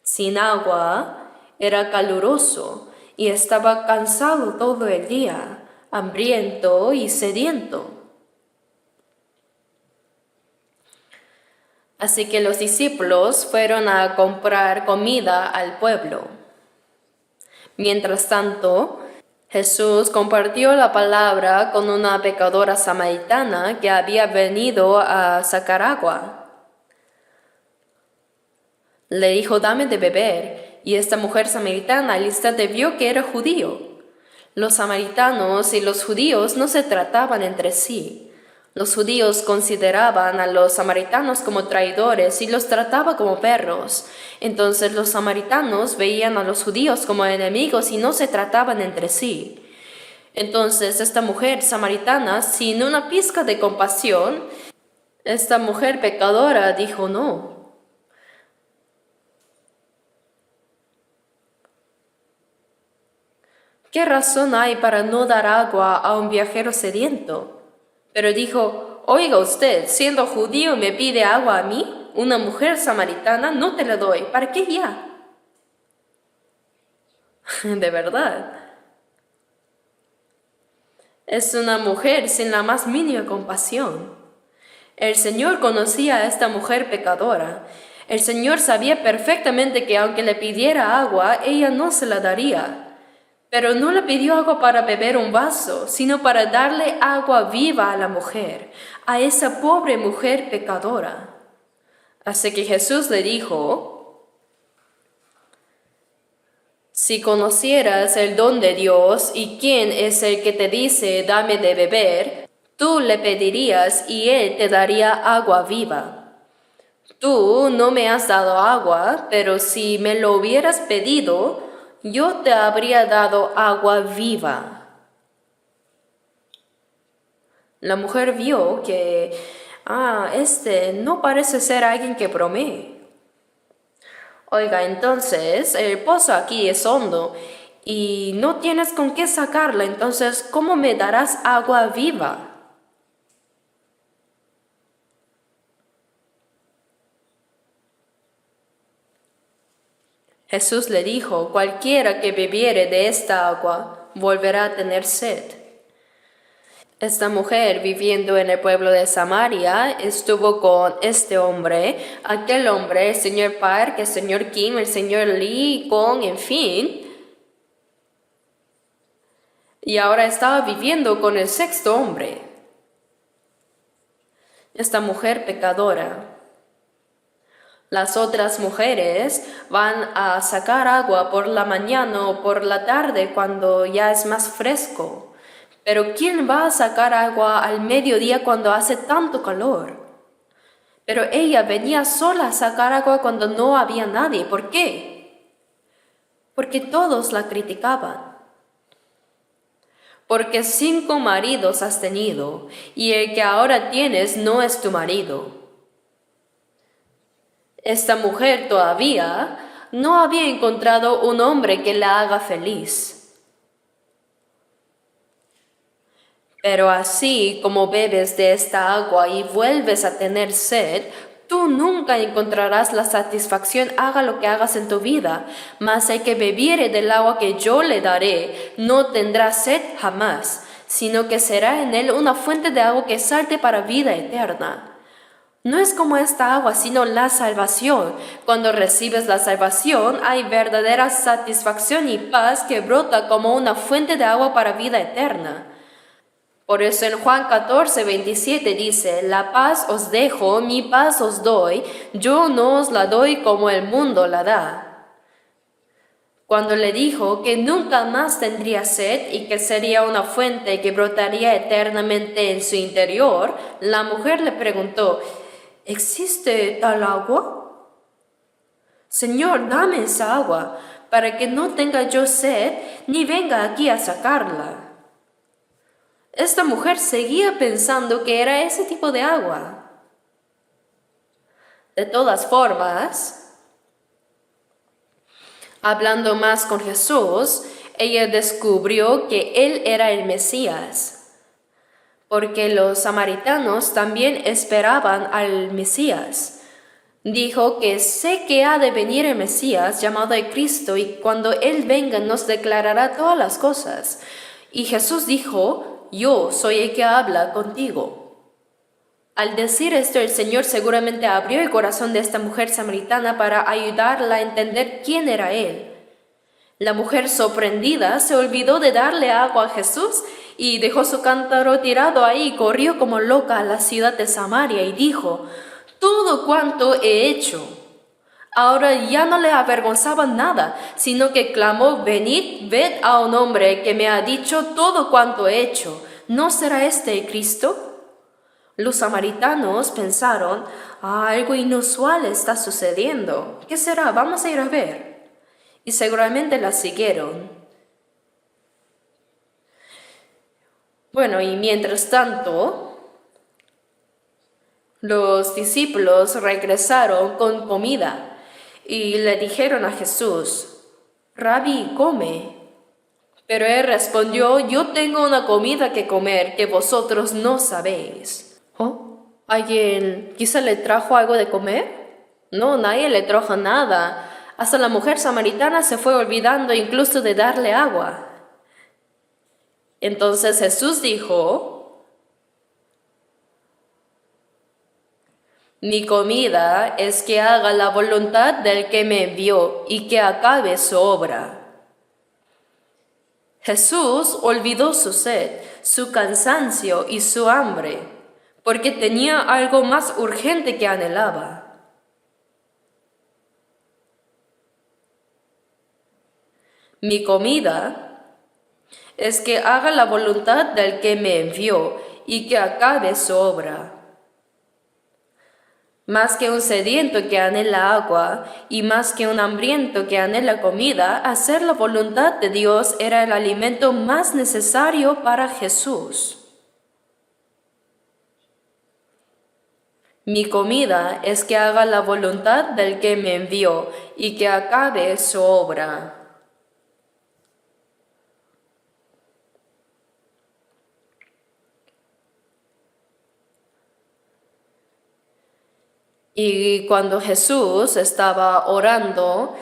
Sin agua, era caluroso y estaba cansado todo el día, hambriento y sediento. Así que los discípulos fueron a comprar comida al pueblo. Mientras tanto, Jesús compartió la palabra con una pecadora samaritana que había venido a sacar agua. Le dijo, dame de beber. Y esta mujer samaritana al instante vio que era judío. Los samaritanos y los judíos no se trataban entre sí. Los judíos consideraban a los samaritanos como traidores y los trataban como perros. Entonces los samaritanos veían a los judíos como enemigos y no se trataban entre sí. Entonces esta mujer samaritana, sin una pizca de compasión, esta mujer pecadora dijo no. ¿Qué razón hay para no dar agua a un viajero sediento? Pero dijo, oiga usted, siendo judío me pide agua a mí, una mujer samaritana, no te la doy, ¿para qué ya? De verdad. Es una mujer sin la más mínima compasión. El Señor conocía a esta mujer pecadora. El Señor sabía perfectamente que aunque le pidiera agua, ella no se la daría. Pero no le pidió agua para beber un vaso, sino para darle agua viva a la mujer, a esa pobre mujer pecadora. Así que Jesús le dijo, si conocieras el don de Dios y quién es el que te dice, dame de beber, tú le pedirías y él te daría agua viva. Tú no me has dado agua, pero si me lo hubieras pedido, yo te habría dado agua viva. La mujer vio que, este no parece ser alguien que bromee. Oiga, entonces el pozo aquí es hondo y no tienes con qué sacarla, entonces ¿cómo me darás agua viva? Jesús le dijo, cualquiera que bebiere de esta agua volverá a tener sed. Esta mujer, viviendo en el pueblo de Samaria, estuvo con este hombre, aquel hombre, el señor Park, el señor Kim, el señor Lee, Kong, en fin. Y ahora estaba viviendo con el sexto hombre. Esta mujer pecadora. Las otras mujeres van a sacar agua por la mañana o por la tarde cuando ya es más fresco. Pero ¿quién va a sacar agua al mediodía cuando hace tanto calor? Pero ella venía sola a sacar agua cuando no había nadie. ¿Por qué? Porque todos la criticaban. Porque 5 maridos has tenido y el que ahora tienes no es tu marido. Esta mujer todavía no había encontrado un hombre que la haga feliz. Pero así como bebes de esta agua y vuelves a tener sed, tú nunca encontrarás la satisfacción haga lo que hagas en tu vida, mas el que bebiere del agua que yo le daré no tendrá sed jamás, sino que será en él una fuente de agua que salte para vida eterna. No es como esta agua, sino la salvación. Cuando recibes la salvación, hay verdadera satisfacción y paz que brota como una fuente de agua para vida eterna. Por eso en Juan 14:27 dice, la paz os dejo, mi paz os doy, yo no os la doy como el mundo la da. Cuando le dijo que nunca más tendría sed y que sería una fuente que brotaría eternamente en su interior, la mujer le preguntó, ¿existe tal agua? Señor, dame esa agua, para que no tenga yo sed, ni venga aquí a sacarla. Esta mujer seguía pensando que era ese tipo de agua. De todas formas, hablando más con Jesús, ella descubrió que Él era el Mesías, porque los samaritanos también esperaban al Mesías. Dijo que sé que ha de venir el Mesías llamado el Cristo y cuando Él venga nos declarará todas las cosas. Y Jesús dijo, yo soy el que habla contigo. Al decir esto, el Señor seguramente abrió el corazón de esta mujer samaritana para ayudarla a entender quién era Él. La mujer sorprendida se olvidó de darle agua a Jesús y dejó su cántaro tirado ahí y corrió como loca a la ciudad de Samaria y dijo, todo cuanto he hecho. Ahora ya no le avergonzaba nada, sino que clamó, venid, ved a un hombre que me ha dicho todo cuanto he hecho. ¿No será este el Cristo? Los samaritanos pensaron, algo inusual está sucediendo. ¿Qué será? Vamos a ir a ver. Y seguramente la siguieron. Bueno, y mientras tanto, los discípulos regresaron con comida. Y le dijeron a Jesús, Rabí, come. Pero él respondió, yo tengo una comida que comer que vosotros no sabéis. ¿Oh? ¿Alguien quizá le trajo algo de comer? No, nadie le trajo nada. Hasta la mujer samaritana se fue olvidando incluso de darle agua. Entonces Jesús dijo, mi comida es que haga la voluntad del que me envió y que acabe su obra. Jesús olvidó su sed, su cansancio y su hambre, porque tenía algo más urgente que anhelaba. Mi comida es que haga la voluntad del que me envió y que acabe su obra. Más que un sediento que anhela agua y más que un hambriento que anhela comida, hacer la voluntad de Dios era el alimento más necesario para Jesús. Mi comida es que haga la voluntad del que me envió y que acabe su obra. Y cuando Jesús estaba orando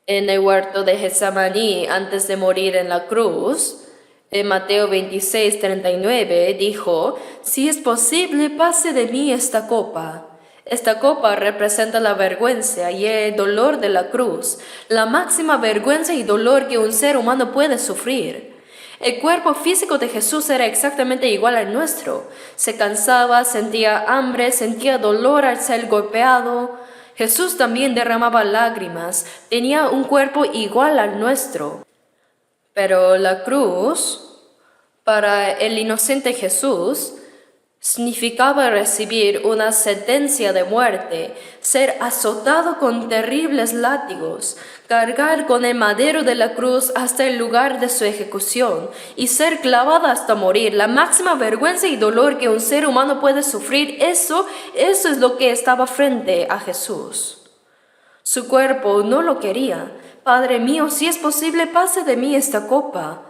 en el huerto de Getsemaní antes de morir en la cruz, en Mateo 26:39 dijo: si es posible, pase de mí esta copa. Esta copa representa la vergüenza y el dolor de la cruz, la máxima vergüenza y dolor que un ser humano puede sufrir. El cuerpo físico de Jesús era exactamente igual al nuestro. Se cansaba, sentía hambre, sentía dolor al ser golpeado. Jesús también derramaba lágrimas, tenía un cuerpo igual al nuestro. Pero la cruz, para el inocente Jesús, significaba recibir una sentencia de muerte, ser azotado con terribles látigos, cargar con el madero de la cruz hasta el lugar de su ejecución y ser clavado hasta morir. La máxima vergüenza y dolor que un ser humano puede sufrir, eso es lo que estaba frente a Jesús. Su cuerpo no lo quería. Padre mío, si es posible, pase de mí esta copa.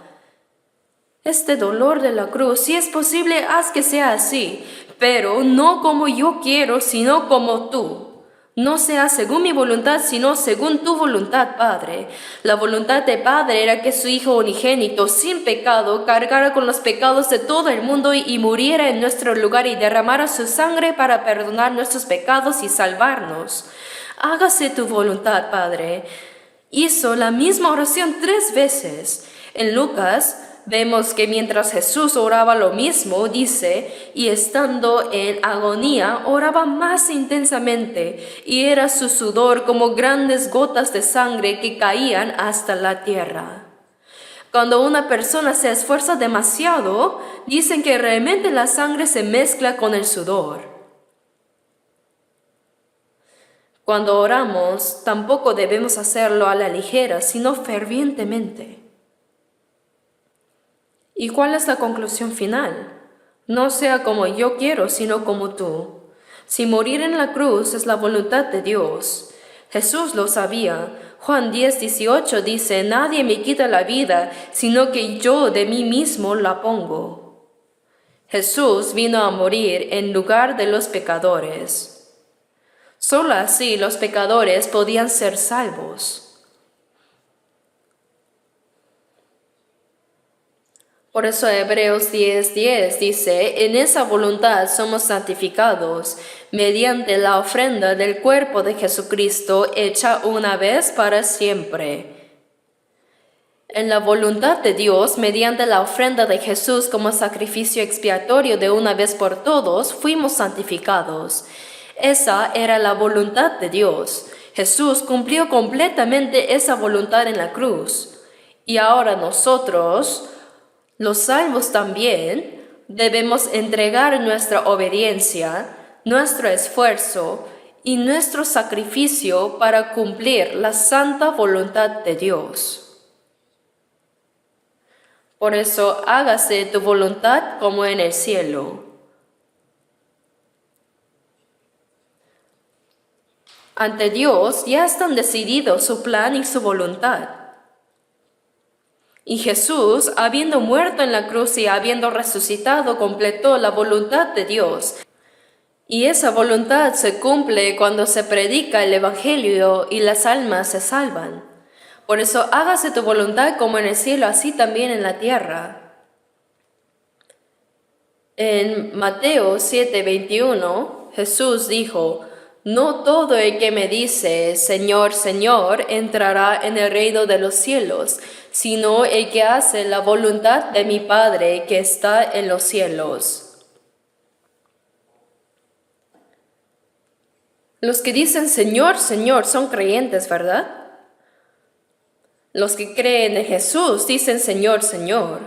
Este dolor de la cruz, si es posible, haz que sea así, pero no como yo quiero, sino como tú. No sea según mi voluntad, sino según tu voluntad, Padre. La voluntad del Padre era que su Hijo unigénito, sin pecado, cargara con los pecados de todo el mundo y muriera en nuestro lugar y derramara su sangre para perdonar nuestros pecados y salvarnos. Hágase tu voluntad, Padre. Hizo la misma oración 3 veces. En Lucas vemos que mientras Jesús oraba lo mismo, dice, y estando en agonía, oraba más intensamente, y era su sudor como grandes gotas de sangre que caían hasta la tierra. Cuando una persona se esfuerza demasiado, dicen que realmente la sangre se mezcla con el sudor. Cuando oramos, tampoco debemos hacerlo a la ligera, sino fervientemente. ¿Y cuál es la conclusión final? No sea como yo quiero, sino como tú. Si morir en la cruz es la voluntad de Dios, Jesús lo sabía. Juan 10:18 dice: nadie me quita la vida, sino que yo de mí mismo la pongo. Jesús vino a morir en lugar de los pecadores. Solo así los pecadores podían ser salvos. Por eso Hebreos 10:10 dice: en esa voluntad somos santificados, mediante la ofrenda del cuerpo de Jesucristo, hecha una vez para siempre. En la voluntad de Dios, mediante la ofrenda de Jesús como sacrificio expiatorio de una vez por todos, fuimos santificados. Esa era la voluntad de Dios. Jesús cumplió completamente esa voluntad en la cruz. Y ahora nosotros, los salvos también, debemos entregar nuestra obediencia, nuestro esfuerzo y nuestro sacrificio para cumplir la santa voluntad de Dios. Por eso, hágase tu voluntad como en el cielo. Ante Dios ya están decididos su plan y su voluntad. Y Jesús, habiendo muerto en la cruz y habiendo resucitado, completó la voluntad de Dios. Y esa voluntad se cumple cuando se predica el Evangelio y las almas se salvan. Por eso hágase tu voluntad como en el cielo, así también en la tierra. En Mateo 7:21, Jesús dijo: no todo el que me dice, Señor, Señor, entrará en el reino de los cielos, sino el que hace la voluntad de mi Padre que está en los cielos. Los que dicen Señor, Señor son creyentes, ¿verdad? Los que creen en Jesús dicen Señor, Señor.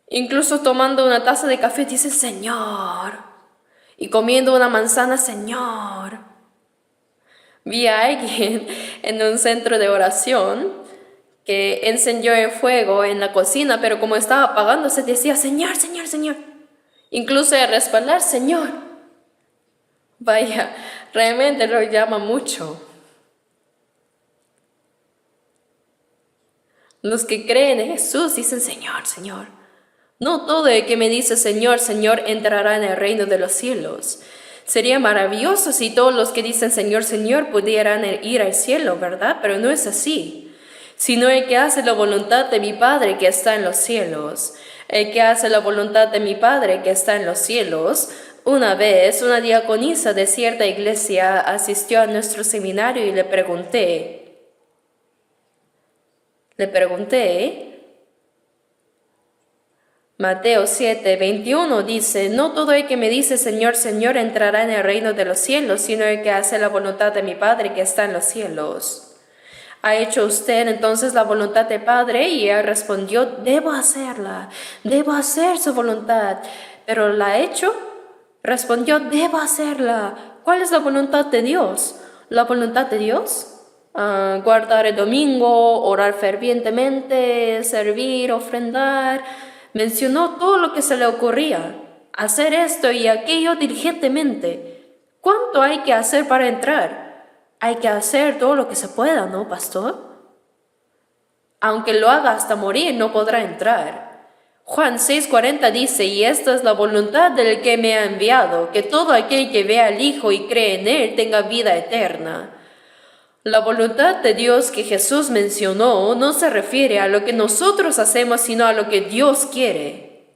Incluso tomando una taza de café dicen Señor. y comiendo una manzana, Señor. Vi a alguien en un centro de oración que encendió el fuego en la cocina, pero como estaba apagándose decía, Señor, Señor, Señor. Incluso al respaldar, Señor. Vaya, realmente lo llama mucho. Los que creen en Jesús dicen, Señor, Señor. No todo el que me dice Señor, Señor entrará en el reino de los cielos. Sería maravilloso si todos los que dicen Señor, Señor pudieran ir al cielo, ¿verdad? Pero no es así. Sino el que hace la voluntad de mi Padre que está en los cielos. El que hace la voluntad de mi Padre que está en los cielos. Una vez una diaconisa de cierta iglesia asistió a nuestro seminario y le pregunté, Mateo 7:21 dice, no todo el que me dice Señor, Señor entrará en el reino de los cielos, sino el que hace la voluntad de mi Padre que está en los cielos. ¿Ha hecho usted entonces la voluntad del Padre? Y él respondió, debo hacerla, debo hacer su voluntad. ¿Pero la ha hecho? Respondió, debo hacerla. ¿Cuál es la voluntad de Dios? ¿La voluntad de Dios? Guardar el domingo, orar fervientemente, servir, ofrendar. Mencionó todo lo que se le ocurría. Hacer esto y aquello diligentemente. ¿Cuánto hay que hacer para entrar? Hay que hacer todo lo que se pueda, ¿no, pastor? Aunque lo haga hasta morir, no podrá entrar. Juan 6:40 dice, y esta es la voluntad del que me ha enviado, que todo aquel que vea al Hijo y cree en Él tenga vida eterna. La voluntad de Dios que Jesús mencionó no se refiere a lo que nosotros hacemos, sino a lo que Dios quiere.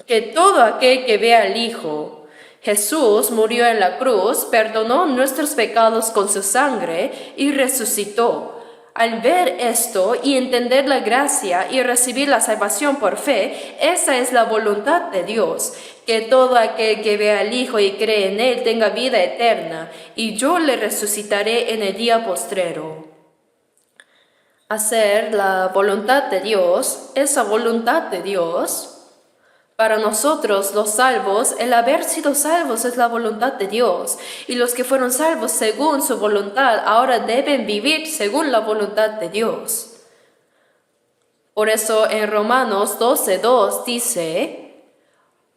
Que todo aquel que vea al Hijo, Jesús murió en la cruz, perdonó nuestros pecados con su sangre y resucitó. Al ver esto y entender la gracia y recibir la salvación por fe, esa es la voluntad de Dios, que todo aquel que vea al Hijo y cree en Él tenga vida eterna, y yo le resucitaré en el día postrero. Hacer la voluntad de Dios, esa voluntad de Dios. Para nosotros, los salvos, el haber sido salvos es la voluntad de Dios, y los que fueron salvos según su voluntad ahora deben vivir según la voluntad de Dios. Por eso en Romanos 12:2 dice,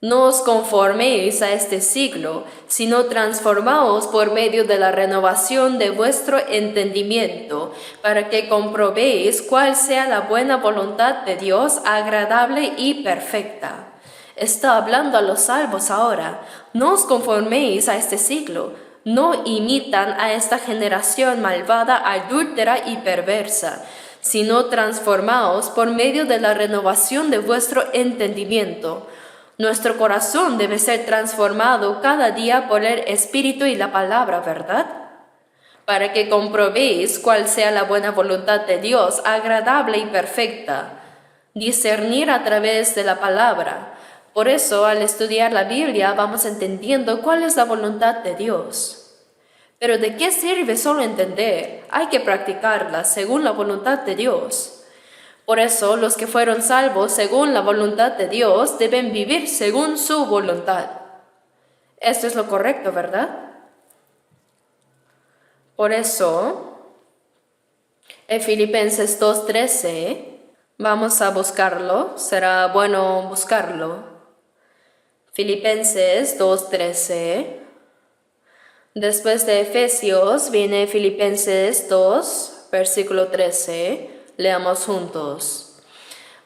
no os conforméis a este siglo, sino transformaos por medio de la renovación de vuestro entendimiento, para que comprobéis cuál sea la buena voluntad de Dios, agradable y perfecta. Está hablando a los salvos ahora. No os conforméis a este siglo. No imitan a esta generación malvada, adúltera y perversa, sino transformaos por medio de la renovación de vuestro entendimiento. Nuestro corazón debe ser transformado cada día por el Espíritu y la palabra, ¿verdad? Para que comprobéis cuál sea la buena voluntad de Dios, agradable y perfecta. Discernir a través de la palabra. Por eso, al estudiar la Biblia, vamos entendiendo cuál es la voluntad de Dios. Pero ¿de qué sirve solo entender? Hay que practicarla según la voluntad de Dios. Por eso, los que fueron salvos según la voluntad de Dios deben vivir según su voluntad. Esto es lo correcto, ¿verdad? Por eso, en Filipenses 2:13, vamos a buscarlo. Será bueno buscarlo. Filipenses 2:13. Después de Efesios viene Filipenses 2, versículo 13. Leamos juntos.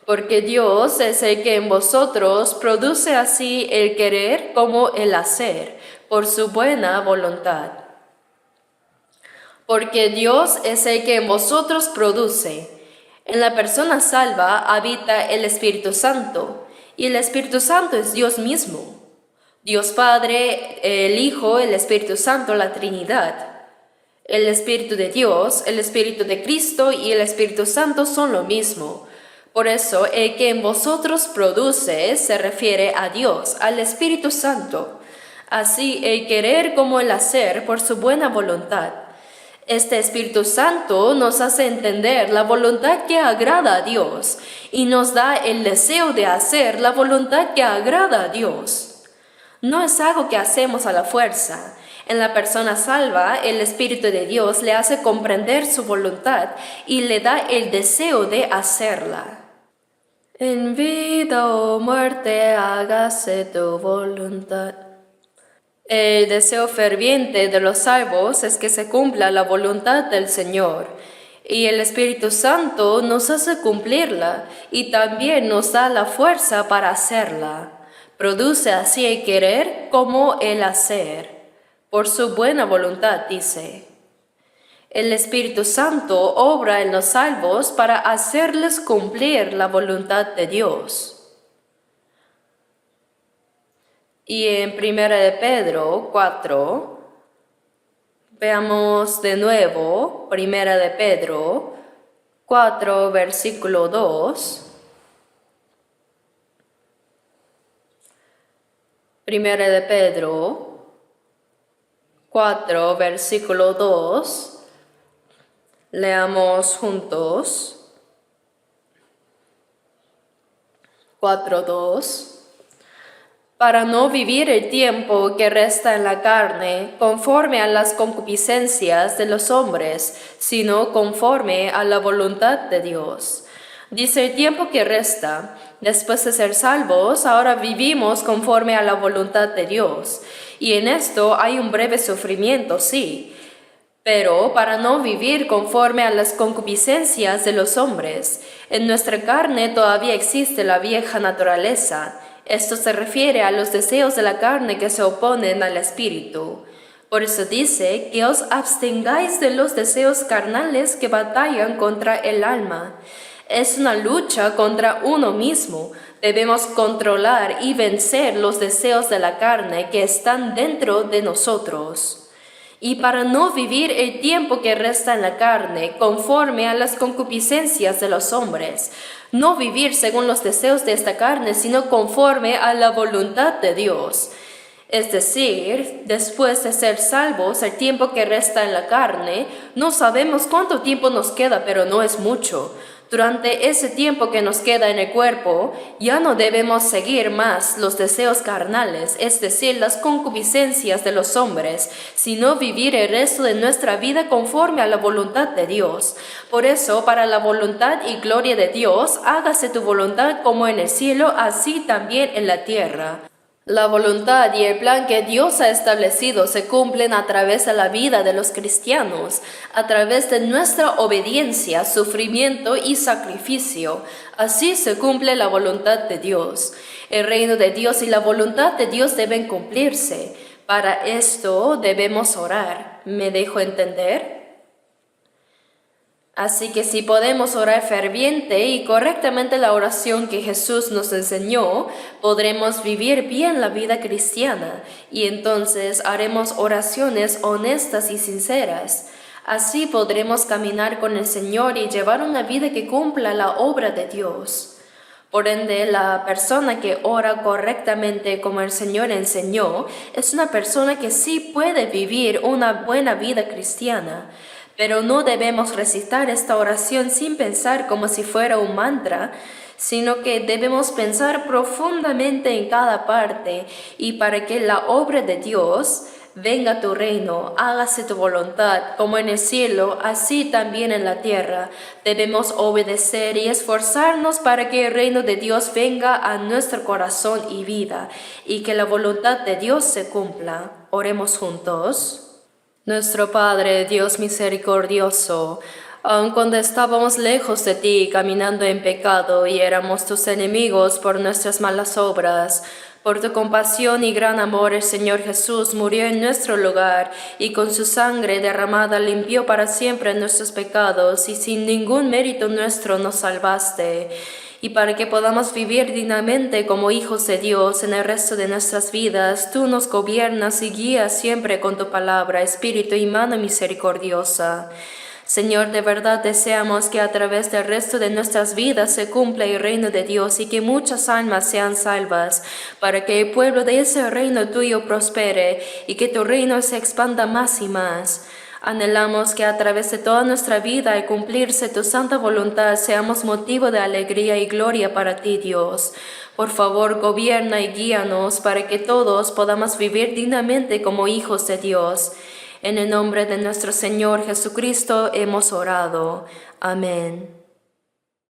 Porque Dios es el que en vosotros produce así el querer como el hacer, por su buena voluntad. Porque Dios es el que en vosotros produce. En la persona salva habita el Espíritu Santo. Y el Espíritu Santo es Dios mismo. Dios Padre, el Hijo, el Espíritu Santo, la Trinidad. El Espíritu de Dios, el Espíritu de Cristo y el Espíritu Santo son lo mismo. Por eso, el que en vosotros produce se refiere a Dios, al Espíritu Santo. Así, el querer como el hacer por su buena voluntad. Este Espíritu Santo nos hace entender la voluntad que agrada a Dios y nos da el deseo de hacer la voluntad que agrada a Dios. No es algo que hacemos a la fuerza. En la persona salva, el Espíritu de Dios le hace comprender su voluntad y le da el deseo de hacerla. En vida o muerte, hágase tu voluntad. El deseo ferviente de los salvos es que se cumpla la voluntad del Señor, y el Espíritu Santo nos hace cumplirla y también nos da la fuerza para hacerla. Produce así el querer como el hacer. Por su buena voluntad, dice. El Espíritu Santo obra en los salvos para hacerles cumplir la voluntad de Dios. Y en 1 de Pedro 4, veamos de nuevo 1 de Pedro 4, versículo 2. 1 de Pedro 4, versículo 2. Leamos juntos. 4:2. Para no vivir el tiempo que resta en la carne conforme a las concupiscencias de los hombres, sino conforme a la voluntad de Dios. Dice el tiempo que resta. Después de ser salvos, ahora vivimos conforme a la voluntad de Dios. Y en esto hay un breve sufrimiento, sí, pero para no vivir conforme a las concupiscencias de los hombres. En nuestra carne todavía existe la vieja naturaleza. Esto se refiere a los deseos de la carne que se oponen al espíritu. Por eso dice que os abstengáis de los deseos carnales que batallan contra el alma. Es una lucha contra uno mismo. Debemos controlar y vencer los deseos de la carne que están dentro de nosotros. Y para no vivir el tiempo que resta en la carne conforme a las concupiscencias de los hombres, no vivir según los deseos de esta carne, sino conforme a la voluntad de Dios. Es decir, después de ser salvos, el tiempo que resta en la carne, no sabemos cuánto tiempo nos queda, pero no es mucho. Durante ese tiempo que nos queda en el cuerpo, ya no debemos seguir más los deseos carnales, es decir, las concupiscencias de los hombres, sino vivir el resto de nuestra vida conforme a la voluntad de Dios. Por eso, para la voluntad y gloria de Dios, hágase tu voluntad como en el cielo, así también en la tierra. La voluntad y el plan que Dios ha establecido se cumplen a través de la vida de los cristianos, a través de nuestra obediencia, sufrimiento y sacrificio. Así se cumple la voluntad de Dios. El reino de Dios y la voluntad de Dios deben cumplirse. Para esto debemos orar. ¿Me dejo entender? Así que si podemos orar ferviente y correctamente la oración que Jesús nos enseñó, podremos vivir bien la vida cristiana y entonces haremos oraciones honestas y sinceras. Así podremos caminar con el Señor y llevar una vida que cumpla la obra de Dios. Por ende, la persona que ora correctamente como el Señor enseñó es una persona que sí puede vivir una buena vida cristiana. Pero no debemos recitar esta oración sin pensar como si fuera un mantra, sino que debemos pensar profundamente en cada parte y para que la obra de Dios, venga tu reino, hágase tu voluntad, como en el cielo, así también en la tierra. Debemos obedecer y esforzarnos para que el reino de Dios venga a nuestro corazón y vida, y que la voluntad de Dios se cumpla. Oremos juntos. Nuestro Padre, Dios misericordioso, aun cuando estábamos lejos de ti, caminando en pecado y éramos tus enemigos por nuestras malas obras, por tu compasión y gran amor el Señor Jesús murió en nuestro lugar y con su sangre derramada limpió para siempre nuestros pecados y sin ningún mérito nuestro nos salvaste. Y para que podamos vivir dignamente como hijos de Dios en el resto de nuestras vidas, tú nos gobiernas y guías siempre con tu palabra, espíritu y mano misericordiosa. Señor, de verdad deseamos que a través del resto de nuestras vidas se cumpla el reino de Dios y que muchas almas sean salvas, para que el pueblo de ese reino tuyo prospere y que tu reino se expanda más y más. Anhelamos que a través de toda nuestra vida, al cumplirse tu santa voluntad, seamos motivo de alegría y gloria para ti, Dios. Por favor, gobierna y guíanos para que todos podamos vivir dignamente como hijos de Dios. En el nombre de nuestro Señor Jesucristo hemos orado. Amén.